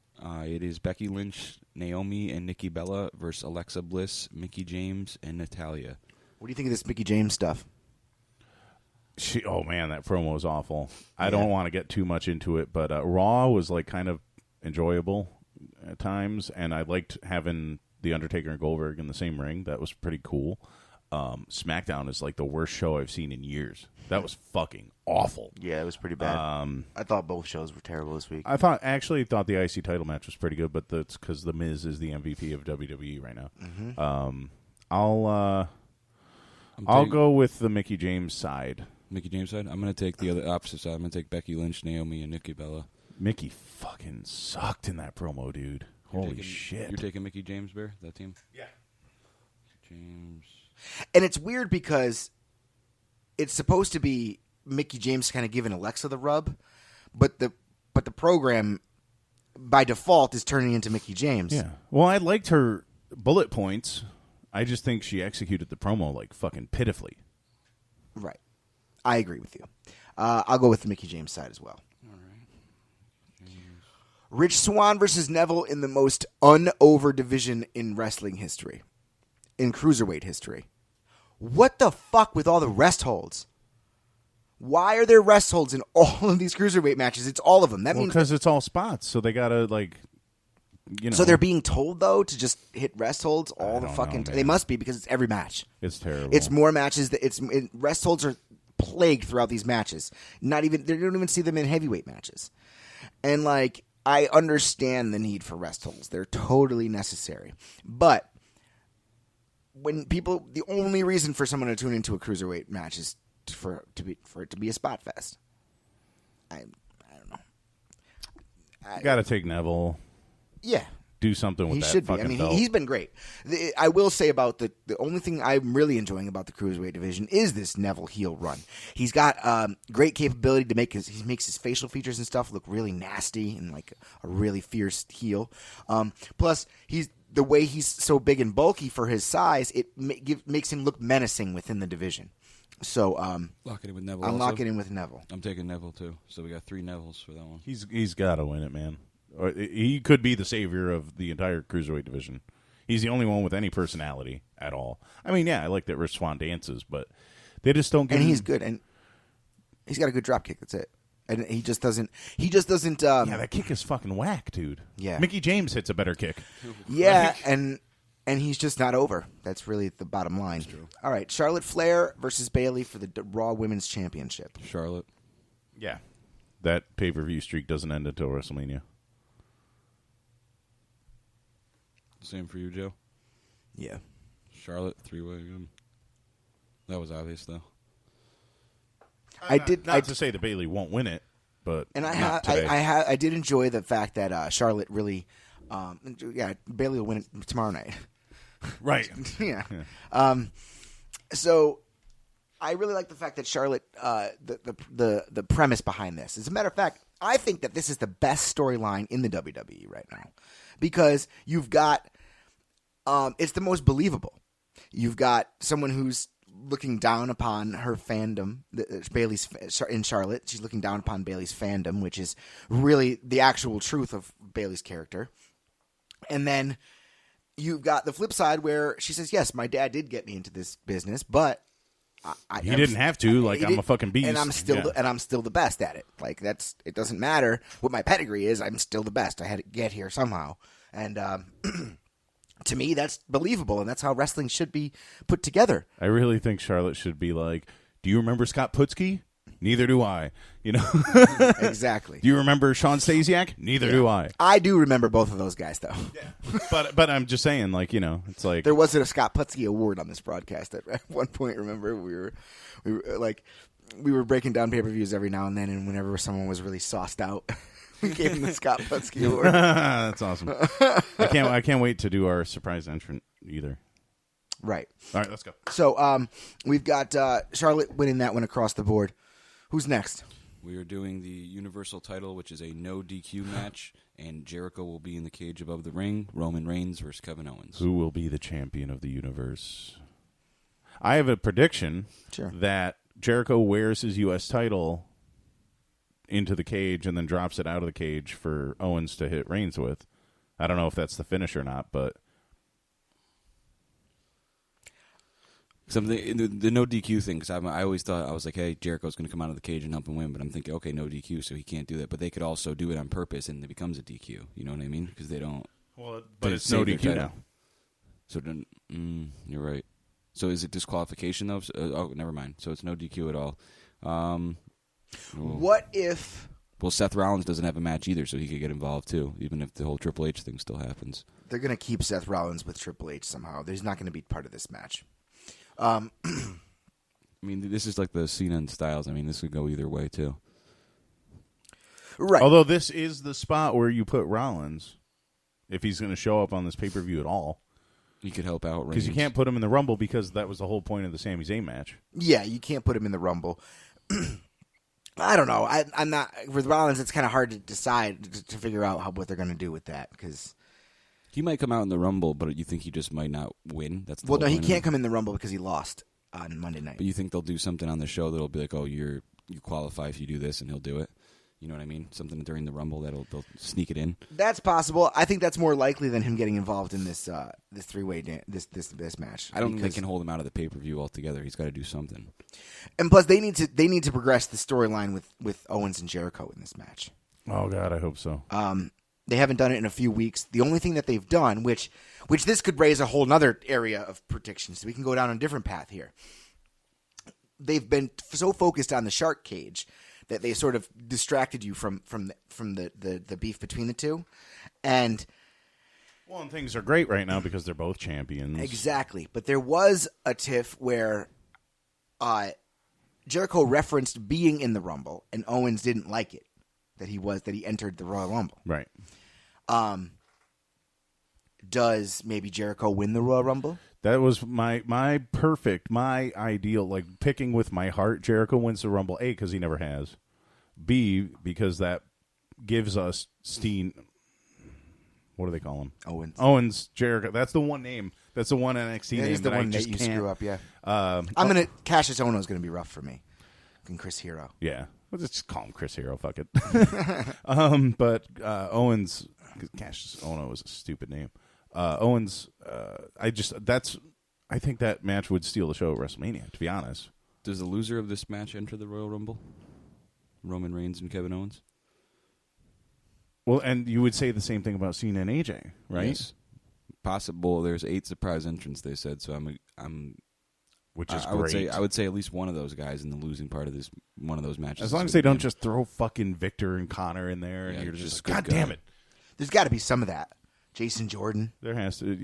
It is Becky Lynch, Naomi, and Nikki Bella versus Alexa Bliss, Mickie James, and Natalya. What do you think of this Mickie James stuff? Oh, man, that promo was awful. I don't want to get too much into it, but Raw was, like, kind of enjoyable at times, and I liked having The Undertaker and Goldberg in the same ring. That was pretty cool. SmackDown is, like, the worst show I've seen in years. That was fucking awful. Yeah, it was pretty bad. I thought both shows were terrible this week. I actually thought the IC title match was pretty good, but that's because The Miz is the MVP of WWE right now. Mm-hmm. I'll go with the Mickie James side. Mickie James side? I'm going to take the other opposite side. I'm going to take Becky Lynch, Naomi, and Nikki Bella. Mickie fucking sucked in that promo, dude. Holy shit. You're taking Mickie James, Bear, that team? Yeah. James. And it's weird because it's supposed to be Mickie James kind of giving Alexa the rub, but the program by default is turning into Mickie James. Yeah. Well, I liked her bullet points. I just think she executed the promo like fucking pitifully. Right. I agree with you. I'll go with the Mickie James side as well. All right. Rich Swann versus Neville in the most unover division in wrestling history. In cruiserweight history. What the fuck with all the rest holds? Why are there rest holds in all of these cruiserweight matches? It's all of them. That means because it's all spots, so they gotta So they're being told though to just hit rest holds all the don't fucking. know, They must be because it's every match. It's terrible. It's more matches. Rest holds are plagued throughout these matches. They don't even see them in heavyweight matches. And like I understand the need for rest holds. They're totally necessary, but. The only reason for someone to tune into a cruiserweight match is for it to be a spot fest. I don't know. Got to take Neville. Yeah, Do something with he that should be. fucking I mean, belt. he's been great. I will say about the only thing I'm really enjoying about the cruiserweight division is this Neville heel run. He's got great capability to he makes his facial features and stuff look really nasty and like a really fierce heel. Plus, the way he's so big and bulky for his size, it makes him look menacing within the division. So Locking in with Neville. I'm also? locking in with Neville. I'm taking Neville too. So we got 3 Nevilles for that one. He's got to win it, man. Or he could be the savior of the entire cruiserweight division. He's the only one with any personality at all. I mean, yeah, I like that Rich Swann dances, but they just don't get. And he's good, and he's got a good drop kick. That's it. And he just doesn't. Yeah, that kick is fucking whack, dude. Yeah. Mickie James hits a better kick. Yeah, and he's just not over. That's really the bottom line. True. All right, Charlotte Flair versus Bayley for the Raw Women's Championship. Charlotte. Yeah, that pay-per-view streak doesn't end until WrestleMania. Same for you, Joe. Yeah. Charlotte, 3-way. That was obvious, though. I did. Not to say that Bayley won't win it, but I did enjoy the fact that Charlotte really, Bayley will win it tomorrow night. right. yeah. So I really like the fact that Charlotte, the premise behind this. As a matter of fact, I think that this is the best storyline in the WWE right now because you've got, it's the most believable. You've got someone who's looking down upon her fandom, Bayley's in Charlotte. She's looking down upon Bayley's fandom, which is really the actual truth of Bayley's character. And then you've got the flip side where she says, "Yes, my dad did get me into this business, but he didn't have to. I'm a fucking beast, and I'm still the best at it. Like it doesn't matter what my pedigree is. I'm still the best. I had to get here somehow, and." To me, that's believable, and that's how wrestling should be put together. I really think Charlotte should be like, do you remember Scott Putski? Neither do I. You know. Exactly. Do you remember Sean Stasiak? Neither do I. I do remember both of those guys, though. Yeah. But I'm just saying, like, you know, it's like There wasn't a Scott Putski award on this broadcast at one point. Remember, we were breaking down pay-per-views every now and then, and whenever someone was really sauced out, we gave him the Scott Putski award. That's awesome. I can't wait to do our surprise entrant either. Right. All right, let's go. So we've got Charlotte winning that one across the board. Who's next? We are doing the Universal title, which is a no DQ match, and Jericho will be in the cage above the ring. Roman Reigns versus Kevin Owens. Who will be the champion of the universe? I have a prediction that Jericho wears his U.S. title into the cage and then drops it out of the cage for Owens to hit Reigns with. I don't know if that's the finish or not, but Something the no DQ thing, because I always thought, I was like, hey, Jericho's going to come out of the cage and help him win, but I'm thinking, okay, no DQ, so he can't do that. But they could also do it on purpose, and it becomes a DQ. You know what I mean? Because they don't. Well, but it's no DQ now. So then, you're right. So is it disqualification though? Oh, never mind. So it's no DQ at all. What if? Well, Seth Rollins doesn't have a match either, so he could get involved too, even if the whole Triple H thing still happens. They're going to keep Seth Rollins with Triple H somehow. He's not going to be part of this match. I mean, this is like the Cena and Styles. I mean, this could go either way too. Right. Although this is the spot where you put Rollins, if he's going to show up on this pay-per-view at all. He could help out. Because you can't put him in the Rumble because that was the whole point of the Sami Zayn match. Yeah, you can't put him in the Rumble. I don't know. I'm not with Rollins. It's kind of hard to decide to figure out what they're going to do with that because he might come out in the Rumble, but you think he just might not win. That's the well, no, he point can't come in the Rumble because he lost on Monday night. But you think they'll do something on the show that'll be like, oh, you qualify if you do this, and he'll do it. You know what I mean? Something during the Rumble they'll sneak it in. That's possible. I think that's more likely than him getting involved in this this three-way this match. I don't think they can hold him out of the pay-per-view altogether. He's got to do something. And plus, they need to progress the storyline with Owens and Jericho in this match. Oh God, I hope so. They haven't done it in a few weeks. The only thing that they've done, which this could raise a whole nother area of predictions. So we can go down a different path here. They've been so focused on the shark cage that they sort of distracted you from the beef between the two. And things are great right now because they're both champions. Exactly. But there was a tiff where Jericho referenced being in the Rumble and Owens didn't like it, that he entered the Royal Rumble. Right. Does maybe Jericho win the Royal Rumble? That was my ideal, like picking with my heart. Jericho wins the Rumble, A, because he never has. B, because that gives us Steen. What do they call him? Owens, Jericho. That's the one name. That's the one NXT name is the that one I just that you can't screw up, yeah. Cassius Ohno is going to be rough for me. And Chris Hero. Yeah. Let's just call him Chris Hero. Fuck it. But Owens, Cassius Ohno is a stupid name. Owens, I think that match would steal the show at WrestleMania, to be honest. Does the loser of this match enter the Royal Rumble? Roman Reigns and Kevin Owens? Well, and you would say the same thing about Cena and AJ, right? Yes. Possible. There's 8 surprise entrants, they said, so which is great. I would say at least one of those guys in the losing part of this, one of those matches. As long as they don't just throw fucking Victor and Connor in there, and you're just God damn it. There's got to be some of that. Jason Jordan. There has to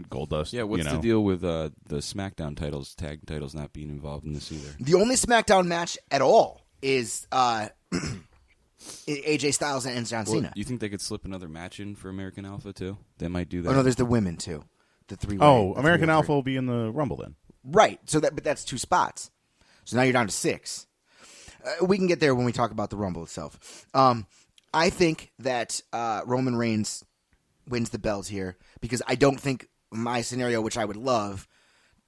Goldust. Yeah, what's the deal with the SmackDown titles, tag titles not being involved in this either? The only SmackDown match at all is AJ Styles and John Cena. Do you think they could slip another match in for American Alpha too? They might do that. Oh no, there's the women too. The three. American Alpha will be in the Rumble then. Right. But that's 2 spots. So now you're down to 6. We can get there when we talk about the Rumble itself. I think that Roman Reigns wins the belt here because I don't think my scenario, which I would love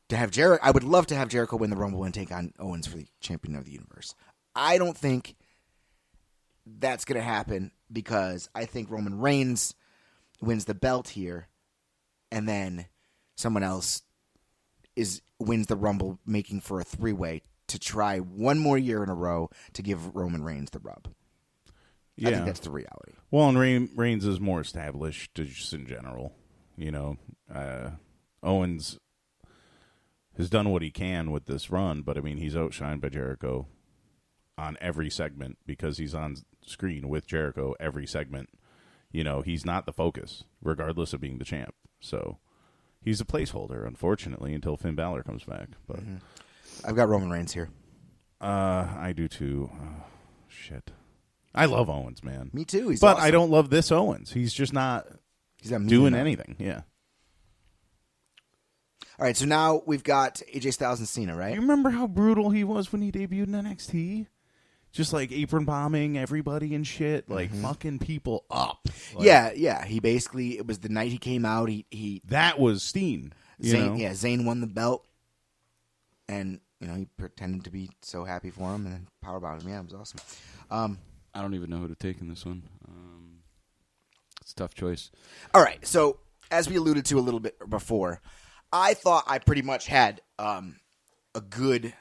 to have I would love to have Jericho win the Rumble and take on Owens for the champion of the universe. I don't think that's going to happen because I think Roman Reigns wins the belt here and then someone else wins the Rumble, making for a 3-way to try one more year in a row to give Roman Reigns the rub. Yeah. I think that's the reality. Well, and Reigns is more established just in general. You know, Owens has done what he can with this run, but I mean, he's outshined by Jericho on every segment because he's on screen with Jericho every segment. You know, he's not the focus, regardless of being the champ. So he's a placeholder, unfortunately, until Finn Balor comes back. But I've got Roman Reigns here. I do too. Oh, shit. I love Owens, man. Me too. He's but awesome. I don't love this Owens. He's just not mean doing enough. anything. Yeah. All right, so now we've got AJ Styles and Cena, right? You remember how brutal he was when he debuted in NXT? Just like apron bombing everybody and shit, like fucking people up. Like, yeah. He basically, it was the night he came out. He that was Steen. Zayn won the belt, and he pretended to be so happy for him, and then powerbombed him. Yeah, it was awesome. I don't even know who to take in this one. It's a tough choice. All right, so as we alluded to a little bit before, I thought I pretty much had a good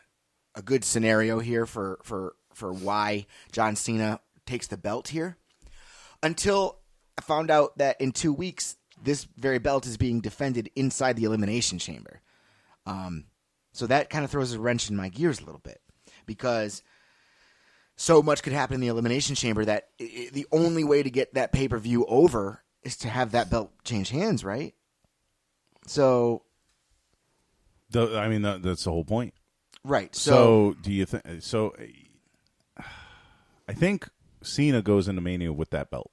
scenario here for why John Cena takes the belt here, until I found out that in 2 weeks this very belt is being defended inside the Elimination Chamber. So that kind of throws a wrench in my gears a little bit, because so much could happen in the Elimination Chamber that the only way to get that pay-per-view over is to have that belt change hands, right? So, that's the whole point. Right. So do you think? So, I think Cena goes into Mania with that belt.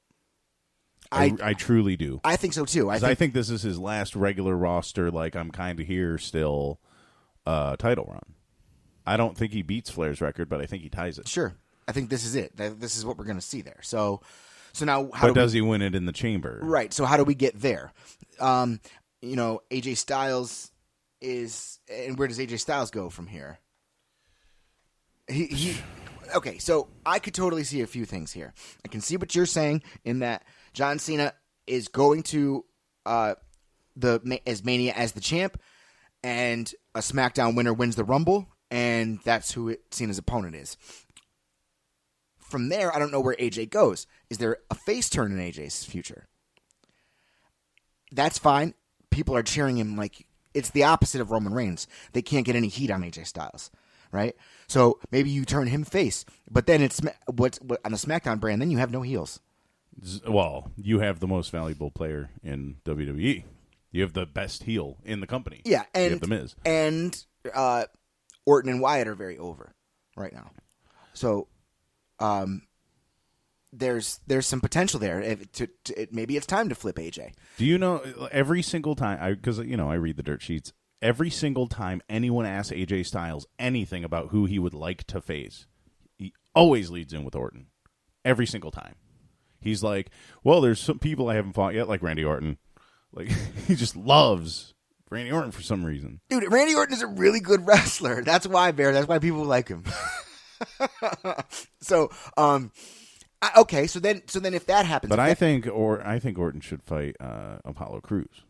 I truly do. I think so too. I think this is his last regular roster. Like, I'm kind of here still. Title run. I don't think he beats Flair's record, but I think he ties it. Sure. I think this is it. This is what we're going to see there. So now, does he win it in the chamber? Right. So how do we get there? AJ Styles is, and where does AJ Styles go from here? Okay. So I could totally see a few things here. I can see what you're saying in that John Cena is going to as Mania as the champ, and a SmackDown winner wins the Rumble, and that's who Cena's opponent is. From there, I don't know where AJ goes. Is there a face turn in AJ's future? That's fine. People are cheering him like it's the opposite of Roman Reigns. They can't get any heat on AJ Styles, right? So maybe you turn him face, but then it's what's on the SmackDown brand. Then you have no heels. Well, you have the most valuable player in WWE. You have the best heel in the company. Yeah, and you have the Miz, and Orton and Wyatt are very over right now. So. There's some potential there. Maybe it's time to flip AJ. Do you know every single time? Because I read the dirt sheets. Every single time anyone asks AJ Styles anything about who he would like to face, he always leads in with Orton. Every single time, he's like, "Well, there's some people I haven't fought yet, like Randy Orton." Like he just loves Randy Orton for some reason. Dude, Randy Orton is a really good wrestler. That's why, Bear. That's why people like him. So, okay. So then, if that happens, but I think Orton should fight Apollo Crews.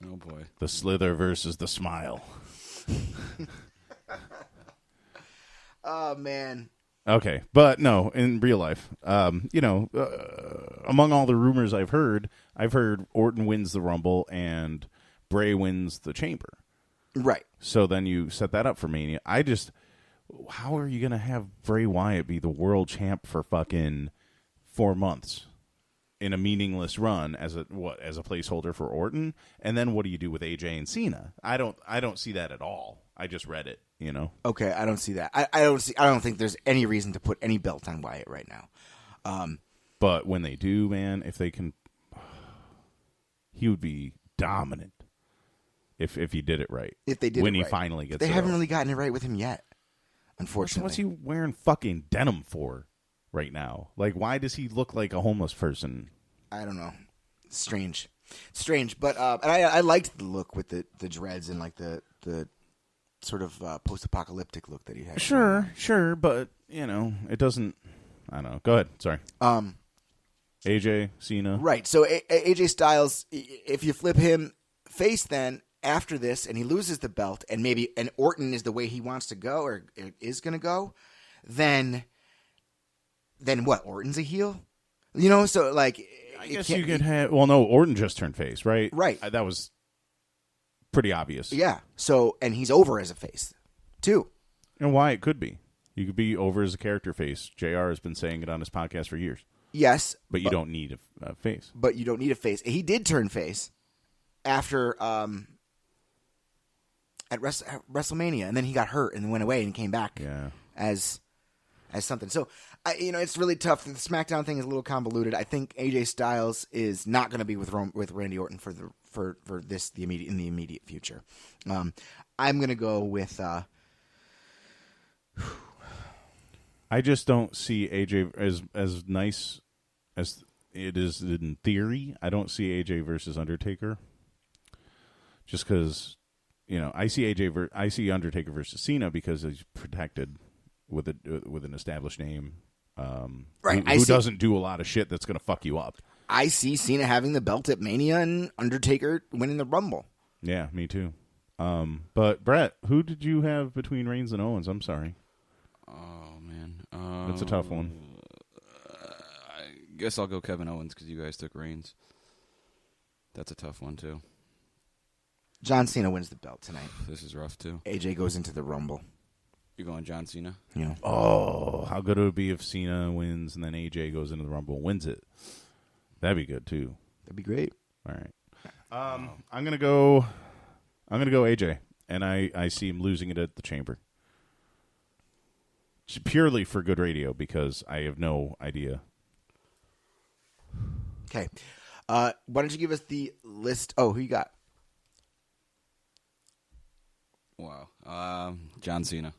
Oh boy, the Slither versus the Smile. Oh man. Okay, but no, in real life, among all the rumors I've heard Orton wins the Rumble and Bray wins the Chamber. Right. So then you set that up for Mania. How are you going to have Bray Wyatt be the world champ for fucking 4 months in a meaningless run as a placeholder for Orton? And then what do you do with AJ and Cena? I don't see that at all. I just read it, Okay, I don't see that. I don't think there's any reason to put any belt on Wyatt right now. But when they do, man, if they can, he would be dominant if he did it right. If they did when it he right. finally gets, they haven't really gotten it right with him yet. Unfortunately, what's he wearing fucking denim for right now? Like, why does he look like a homeless person? I don't know. Strange, but and I liked the look with the dreads and like the sort of post-apocalyptic look that he had. Sure, but it doesn't. I don't know. Go ahead. Sorry. AJ Cena. Right. So AJ Styles, if you flip him face, then after this, and he loses the belt, and Orton is the way he wants to go or is going to go, then what? Orton's a heel, So like, I guess you could have. Well, no, Orton just turned face, right? Right. That was pretty obvious. Yeah. So, and he's over as a face, too. And why it could be. You could be over as a character face. JR has been saying it on his podcast for years. Yes. But you don't need a face. But you don't need a face. He did turn face after at WrestleMania, and then he got hurt and went away and came back as something. So, it's really tough. The SmackDown thing is a little convoluted. I think AJ Styles is not going to be with Randy Orton for the immediate future. I'm going to go with. I just don't see AJ as nice as it is in theory. I don't see AJ versus Undertaker. Just because, I see Undertaker versus Cena because he's protected with an established name. Right. Who doesn't do a lot of shit that's going to fuck you up. I see Cena having the belt at Mania and Undertaker winning the Rumble. Yeah, me too. But Brett, who did you have between Reigns and Owens? I'm sorry. Oh man, that's a tough one. I guess I'll go Kevin Owens because you guys took Reigns. That's a tough one too. John Cena wins the belt tonight. This is rough too. AJ goes into the Rumble. You're going John Cena? Yeah. Oh, how good it would be if Cena wins and then AJ goes into the Rumble and wins it. That'd be good too. That'd be great. All right. I'm gonna go AJ, and I see him losing it at the Chamber. Just purely for good radio because I have no idea. Okay. Why don't you give us the list? Oh, who you got? Wow. John Cena.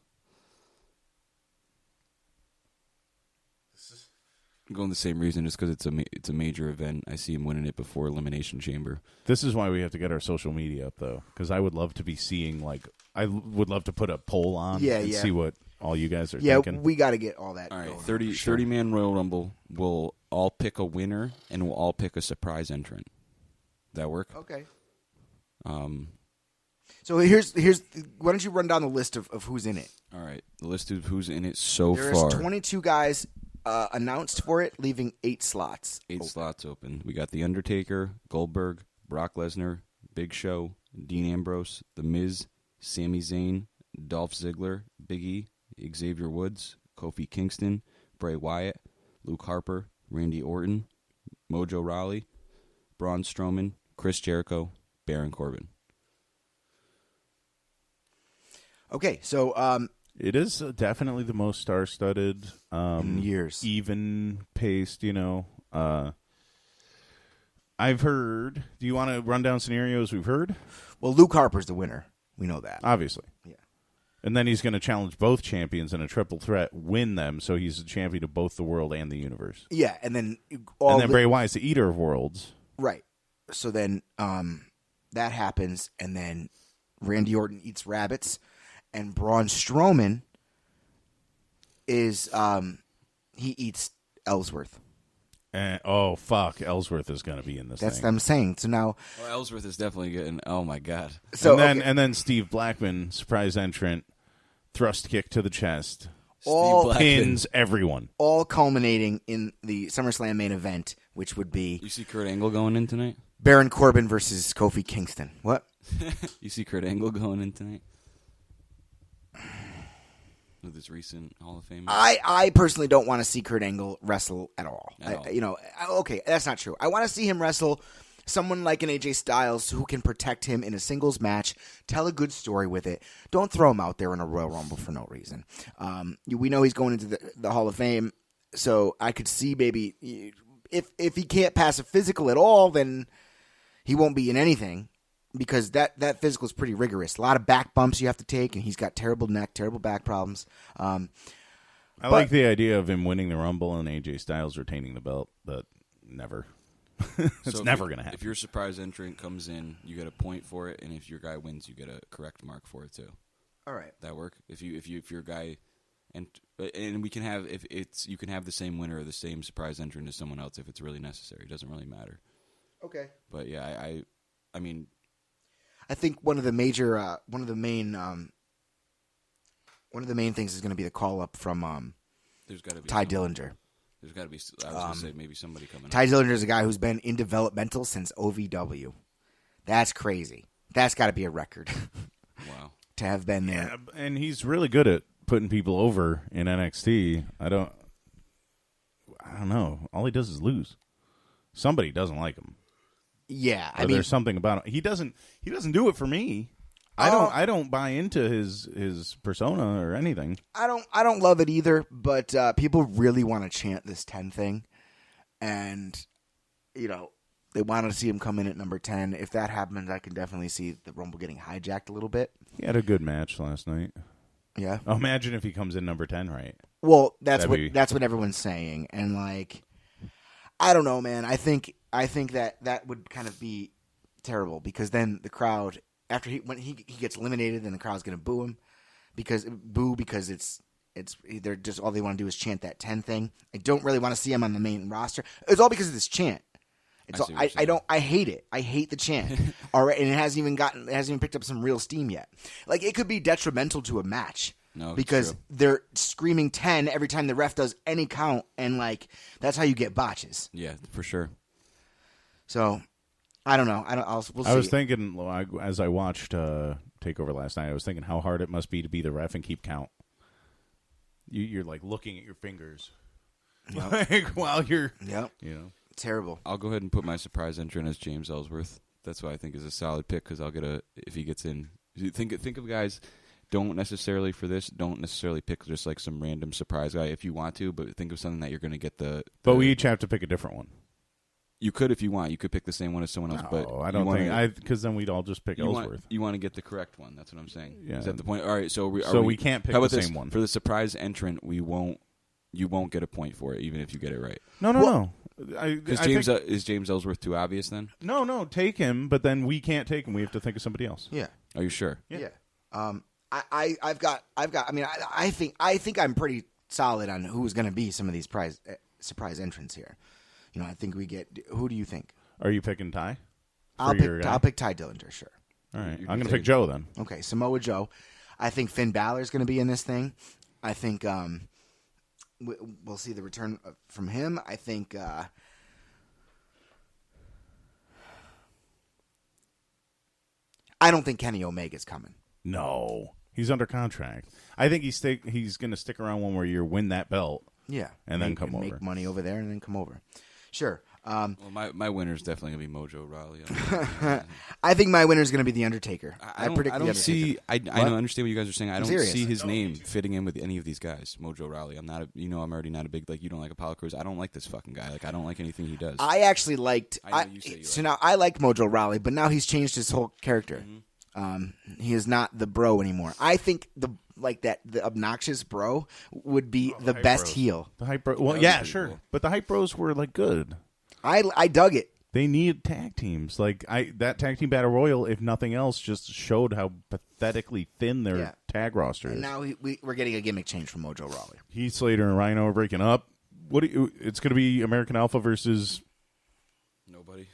I'm going the same reason, just because it's a major event. I see him winning it before Elimination Chamber. This is why we have to get our social media up, though, because I would love to be seeing, I would love to put a poll on and see what all you guys are thinking. Yeah, we got to get all that. All right, going. 30-man Royal Rumble. We'll all pick a winner, and we'll all pick a surprise entrant. That work? Okay. So here's why don't you run down the list of who's in it? All right, the list of who's in it so far. There's 22 guys announced for it, leaving 8 slots. 8 slots open. We got The Undertaker, Goldberg, Brock Lesnar, Big Show, Dean Ambrose, The Miz, Sami Zayn, Dolph Ziggler, Big E, Xavier Woods, Kofi Kingston, Bray Wyatt, Luke Harper, Randy Orton, Mojo Rawley, Braun Strowman, Chris Jericho, Baron Corbin. Okay, so it is definitely the most star-studded, in years, even-paced. I've heard. Do you want to run down scenarios we've heard? Well, Luke Harper's the winner. We know that, obviously. Yeah, and then he's going to challenge both champions in a triple threat, win them, so he's a champion of both the world and the universe. Yeah, and then Bray Wyatt's the eater of worlds, right? So then that happens, and then Randy Orton eats rabbits. And Braun Strowman is he eats Ellsworth. Oh fuck! Ellsworth is going to be in this. That's thing. what I'm saying. So now, Ellsworth is definitely getting. Oh my god! So and then Steve Blackman, surprise entrant, thrust kick to the chest, pins everyone. All culminating in the SummerSlam main event, which would be. You see Kurt Angle going in tonight? Baron Corbin versus Kofi Kingston. What? You see Kurt Angle going in tonight? With his recent Hall of Fame? I personally don't want to see Kurt Angle wrestle at all. all. Okay, that's not true. I want to see him wrestle someone like an AJ Styles who can protect him in a singles match, tell a good story with it. Don't throw him out there in a Royal Rumble for no reason. We know he's going into the Hall of Fame, so I could see maybe if he can't pass a physical at all, then he won't be in anything. Because that physical is pretty rigorous. A lot of back bumps you have to take, and he's got terrible neck, terrible back problems. I like the idea of him winning the Rumble and AJ Styles retaining the belt, but never. It's never going to happen. If your surprise entrant comes in, you get a point for it, and if your guy wins, you get a correct mark for it too. All right, that work? If your guy, and we can have you can have the same winner or the same surprise entrant as someone else if it's really necessary. It doesn't really matter. Okay, but yeah, I mean. I think one of the main things is going to be the call up from there's got to be Ty Dillinger. There's got to be. I was going to say maybe somebody coming. Ty Dillinger is a guy who's been in developmental since OVW. That's crazy. That's got to be a record. Wow. To have been there, yeah, and he's really good at putting people over in NXT. I don't know. All he does is lose. Somebody doesn't like him. Yeah, I mean, there's something about him. He doesn't do it for me. I don't buy into his persona or anything. I don't love it either, but people really want to chant this 10 thing, and they want to see him come in at number 10. If that happens, I can definitely see the Rumble getting hijacked a little bit. He had a good match last night. Yeah. Oh, imagine if he comes in number 10, right? Well, that's what everyone's saying, and I don't know, man. I think that would kind of be terrible because then the crowd, after when he gets eliminated, then the crowd's going to boo him because it's they're just all they want to do is chant that 10 thing. I don't really want to see him on the main roster. It's all because of this chant. I hate it. I hate the chant. All right, and it hasn't even picked up some real steam yet. It could be detrimental to a match. No, because they're screaming 10 every time the ref does any count, and that's how you get botches. Yeah, for sure. So, I don't know. We'll see. I was thinking as I watched Takeover last night. I was thinking how hard it must be to the ref and keep count. You're looking at your fingers, while you're. Yep. Terrible. I'll go ahead and put my surprise entrant as James Ellsworth. That's what I think is a solid pick because I'll get if he gets in. Think of guys. Don't necessarily pick just some random surprise guy if you want to, but think of something that you're going to get But we each have to pick a different one. You could if you want. You could pick the same one as someone else. No, but I don't think because then we'd all just pick Ellsworth. You want to get the correct one. That's what I'm saying. Yeah. Is that the point? All right. So we can't pick the same one for the surprise entrant. You won't get a point for it, even if you get it right. No. Because is James Ellsworth too obvious then? No, take him, but then we can't take him. We have to think of somebody else. Yeah. Are you sure? Yeah. I think I'm pretty solid on who's going to be some of these surprise entrants here. I think we get. Who do you think? Are you picking Ty? I'll pick Ty Dillinger. Sure. All right. I'm going to pick Joe then. Okay, Samoa Joe. I think Finn Balor is going to be in this thing. I think we'll see the return from him. I think. I don't think Kenny Omega's coming. No, he's under contract. I think he's going to stick around one more year, win that belt, and then come over, make money over there, and then come over. Sure. Well, my winner is definitely going to be Mojo Rawley. I think my winner is going to be The Undertaker. I predict The Undertaker. See. I understand what you guys are saying. I don't see his name fitting in with any of these guys. Mojo Rawley. I'm not. I'm already not a big you don't like Apollo Crews. I don't like this fucking guy. I don't like anything he does. I actually liked. Now I liked Mojo Rawley, but now he's changed his whole character. Mm-hmm. He is not the bro anymore. I think the obnoxious bro would be the best heel. The hype bro. Well, yeah, sure. Cool. But the hype bros were good. I dug it. They need tag teams. That tag team battle royal, if nothing else, just showed how pathetically thin their tag roster is. And now we're getting a gimmick change from Mojo Rawley. Heath Slater and Rhino are breaking up. It's going to be American Alpha versus nobody.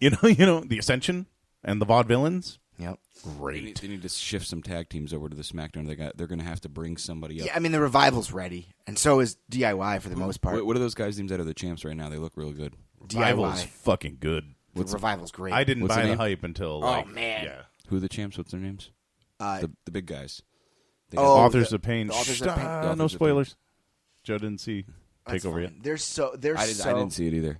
The Ascension and the Vaudevillains. Yep. Great. They need to shift some tag teams over to the SmackDown. They're going to have to bring somebody up. Yeah, I mean the Revival's ready, and so is DIY for the most part. What are those guys' names that are the champs right now? They look really good. Revival's fucking good. The Revival's great. I didn't buy the hype until man. Yeah. Who are the champs? What's their names? The big guys. Authors of Pain. No spoilers. Joe didn't see Takeover yet. I didn't see it either.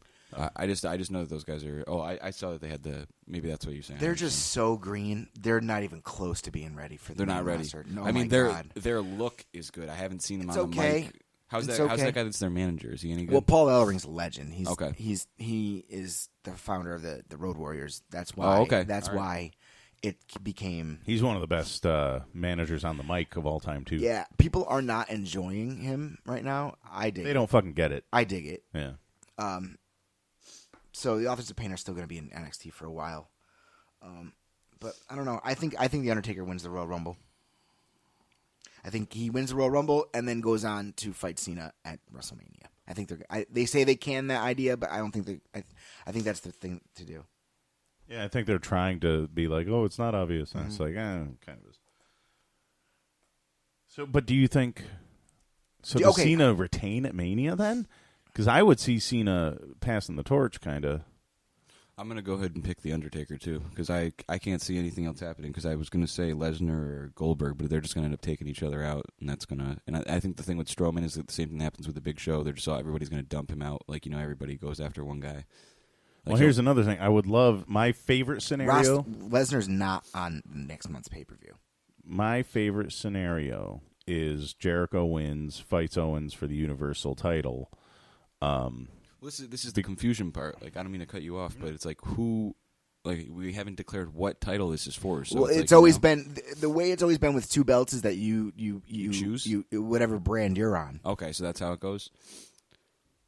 I just know that those guys are. Oh, I saw that they had the. Maybe that's what you're saying. They're just so green. They're not even close to being ready for. They're not ready. Roster. No, I mean, their look is good. I haven't seen them on the mic. How's that guy that's their manager? Is he any good? Well, Paul Ellering's a legend. He's okay. He is the founder of the Road Warriors. That's why. Oh, okay. That's why it became. He's one of the best managers on the mic of all time too. Yeah, people are not enjoying him right now. I dig. They don't fucking get it. I dig it. Yeah. So the Authors of Pain are still going to be in NXT for a while, but I don't know. I think the Undertaker wins the Royal Rumble. I think he wins the Royal Rumble and then goes on to fight Cena at WrestleMania. I think they say they can that idea, but I don't think I think that's the thing to do. Yeah, I think they're trying to be like, oh, it's not obvious. And it's like, kind of is. So, but do you think? So does Cena retain at Mania then? Because I would see Cena passing the torch, kind of. I'm going to go ahead and pick The Undertaker, too, because I can't see anything else happening, because I was going to say Lesnar or Goldberg, but they're just going to end up taking each other out, and that's going to... And I think the thing with Strowman is that the same thing happens with the Big Show. They're just everybody's going to dump him out. Like, everybody goes after one guy. Well, here's another thing. I would love... My favorite scenario... Lesnar's not on next month's pay-per-view. My favorite scenario is Jericho wins, fights Owens for the Universal title. This is the confusion part. Like, I don't mean to cut you off, but it's like who, like, we haven't declared what title this is for. So well, it's always been the way it's always been with two belts is that you choose whatever brand you're on. Okay, so that's how it goes.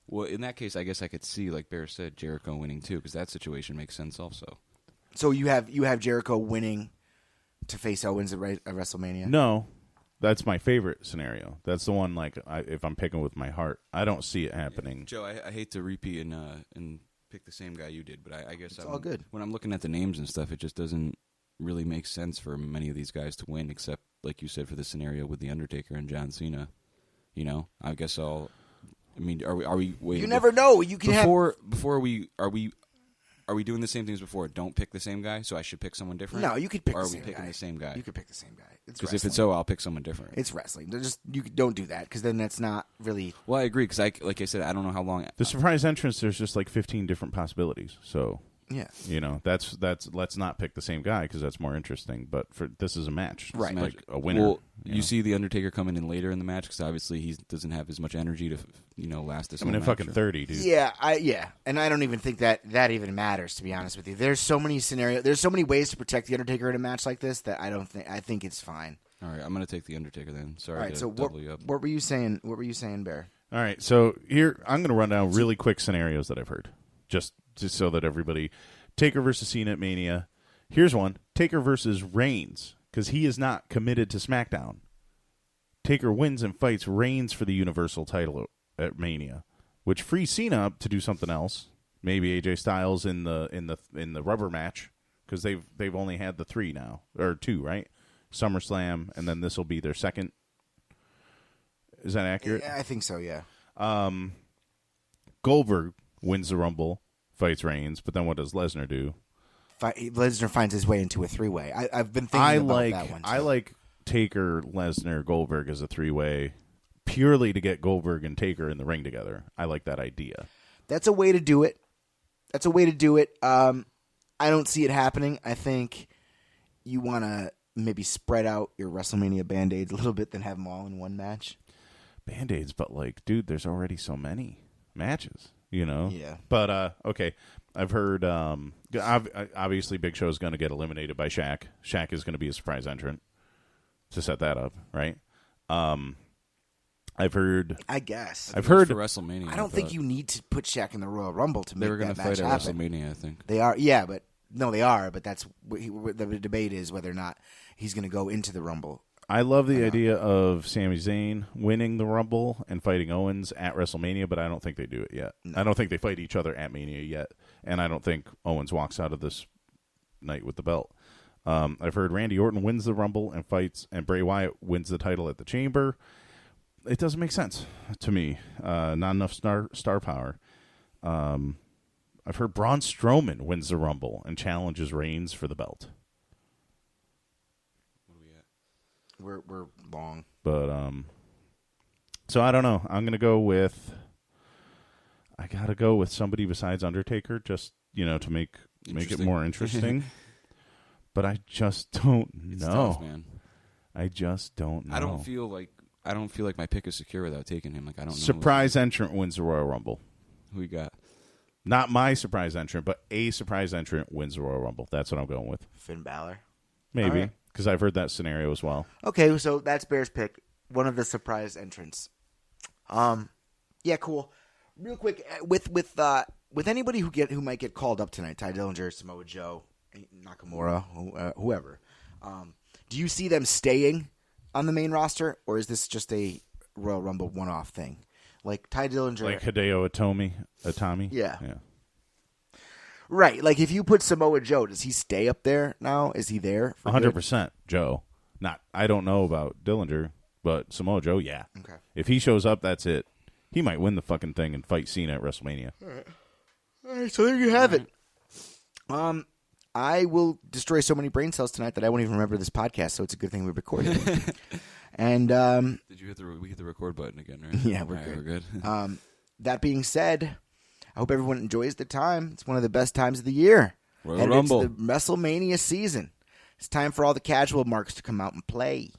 Well, in that case, I guess I could see, like Bear said, Jericho winning too, because that situation makes sense also. So you have Jericho winning to face Owens at WrestleMania. No. That's my favorite scenario. That's the one, like, if I'm picking with my heart. I don't see it happening. Joe, I hate to repeat and pick the same guy you did, but I guess it's all good. When I'm looking at the names and stuff, it just doesn't really make sense for many of these guys to win, except, like you said, for the scenario with The Undertaker and John Cena. I guess I'll... I mean, are we waiting? You never know. You can Are we doing the same things before? Don't pick the same guy, so I should pick someone different? No, you could pick or the same guy. Are we picking the same guy? You could pick the same guy. Because if it's so, I'll pick someone different. It's wrestling. You don't do that, because then that's not really... Well, I agree, because like I said, I don't know how long... The surprise entrance, there's just like 15 different possibilities. So, yeah, that's let's not pick the same guy, because that's more interesting. But this is a match. Right. It's like a winner. Well, you see The Undertaker coming in later in the match, because obviously he doesn't have as much energy to last this whole match. Fucking 30, dude. Yeah, and I don't even think that even matters, to be honest with you. There's so many scenarios. There's so many ways to protect the Undertaker in a match like this that I think it's fine. All right, I'm going to take The Undertaker then. Sorry. All right, so double you up. what were you saying? What were you saying, Bear? All right, so here I'm going to run down really quick scenarios that I've heard, just so that everybody. Taker versus Cena at Mania. Here's one: Taker versus Reigns, because he is not committed to SmackDown. Taker wins and fights Reigns for the Universal title at Mania, which frees Cena up to do something else. Maybe AJ Styles in the rubber match, because they've only had the 3 now, or 2, right? SummerSlam, and then this will be their second. Is that accurate? Yeah, I think so, yeah. Goldberg wins the Rumble, fights Reigns, but then what does Lesnar do? Lesnar finds his way into a 3-way. I've been thinking about that one, too. I like Taker, Lesnar, Goldberg as a 3-way, purely to get Goldberg and Taker in the ring together. I like that idea. That's a way to do it. I don't see it happening. I think you want to maybe spread out your WrestleMania Band-Aids a little bit than have them all in one match. Band-Aids, but like, dude, there's already so many matches, Yeah. But, okay, I've heard, obviously Big Show is going to get eliminated by Shaq. Shaq is going to be a surprise entrant to set that up, right? I've heard... I guess. I've heard for WrestleMania. I don't think you need to put Shaq in the Royal Rumble to make that match happen. They were going to fight at WrestleMania, I think. They are, yeah, but... No, they are, but that's the debate is whether or not he's going to go into the Rumble. I love the idea of Sami Zayn winning the Rumble and fighting Owens at WrestleMania, but I don't think they do it yet. No. I don't think they fight each other at Mania yet, and I don't think Owens walks out of this night with the belt. I've heard Randy Orton wins the Rumble and fights, and Bray Wyatt wins the title at the Chamber. It doesn't make sense to me. Not enough star power. I've heard Braun Strowman wins the Rumble and challenges Reigns for the belt. What are we at? We're long. But, so I don't know. I'm going to go with, I got to go with somebody besides Undertaker just, to make it more interesting. But I just don't know. It's tough, man. I just don't know. I don't feel like my pick is secure without taking him. Like, I don't know. Surprise entrant wins the Royal Rumble. Who we got? Not my surprise entrant, but a surprise entrant wins the Royal Rumble. That's what I'm going with. Finn Balor. Maybe, because I've heard that scenario as well. Okay, so that's Bear's pick. One of the surprise entrants. Yeah, cool. Real quick, with anybody who might get called up tonight, Ty Dillinger, Samoa Joe, Nakamura, whoever, do you see them staying on the main roster, or is this just a Royal Rumble one-off thing? Like Ty Dillinger, like Hideo Itami. Yeah. Right. Like if you put Samoa Joe, does he stay up there now? Is he there? 100% Joe. I don't know about Dillinger, but Samoa Joe, yeah. Okay. If he shows up, that's it. He might win the fucking thing and fight Cena at WrestleMania. All right. So there you have it. I will destroy so many brain cells tonight that I won't even remember this podcast. So it's a good thing we recorded it. And Did you we hit the record button again, right? yeah, we're All right, good. We're good. That being said, I hope everyone enjoys the time. It's one of the best times of the year. Royal And Rumble. it's the WrestleMania season. It's time for all the casual marks to come out and play.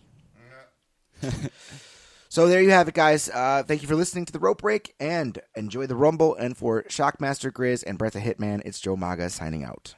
So there you have it, guys. Thank you for listening to the Rope Break, and enjoy the Rumble. And for Shockmaster Grizz and Breath of Hitman, it's Joe Maga signing out.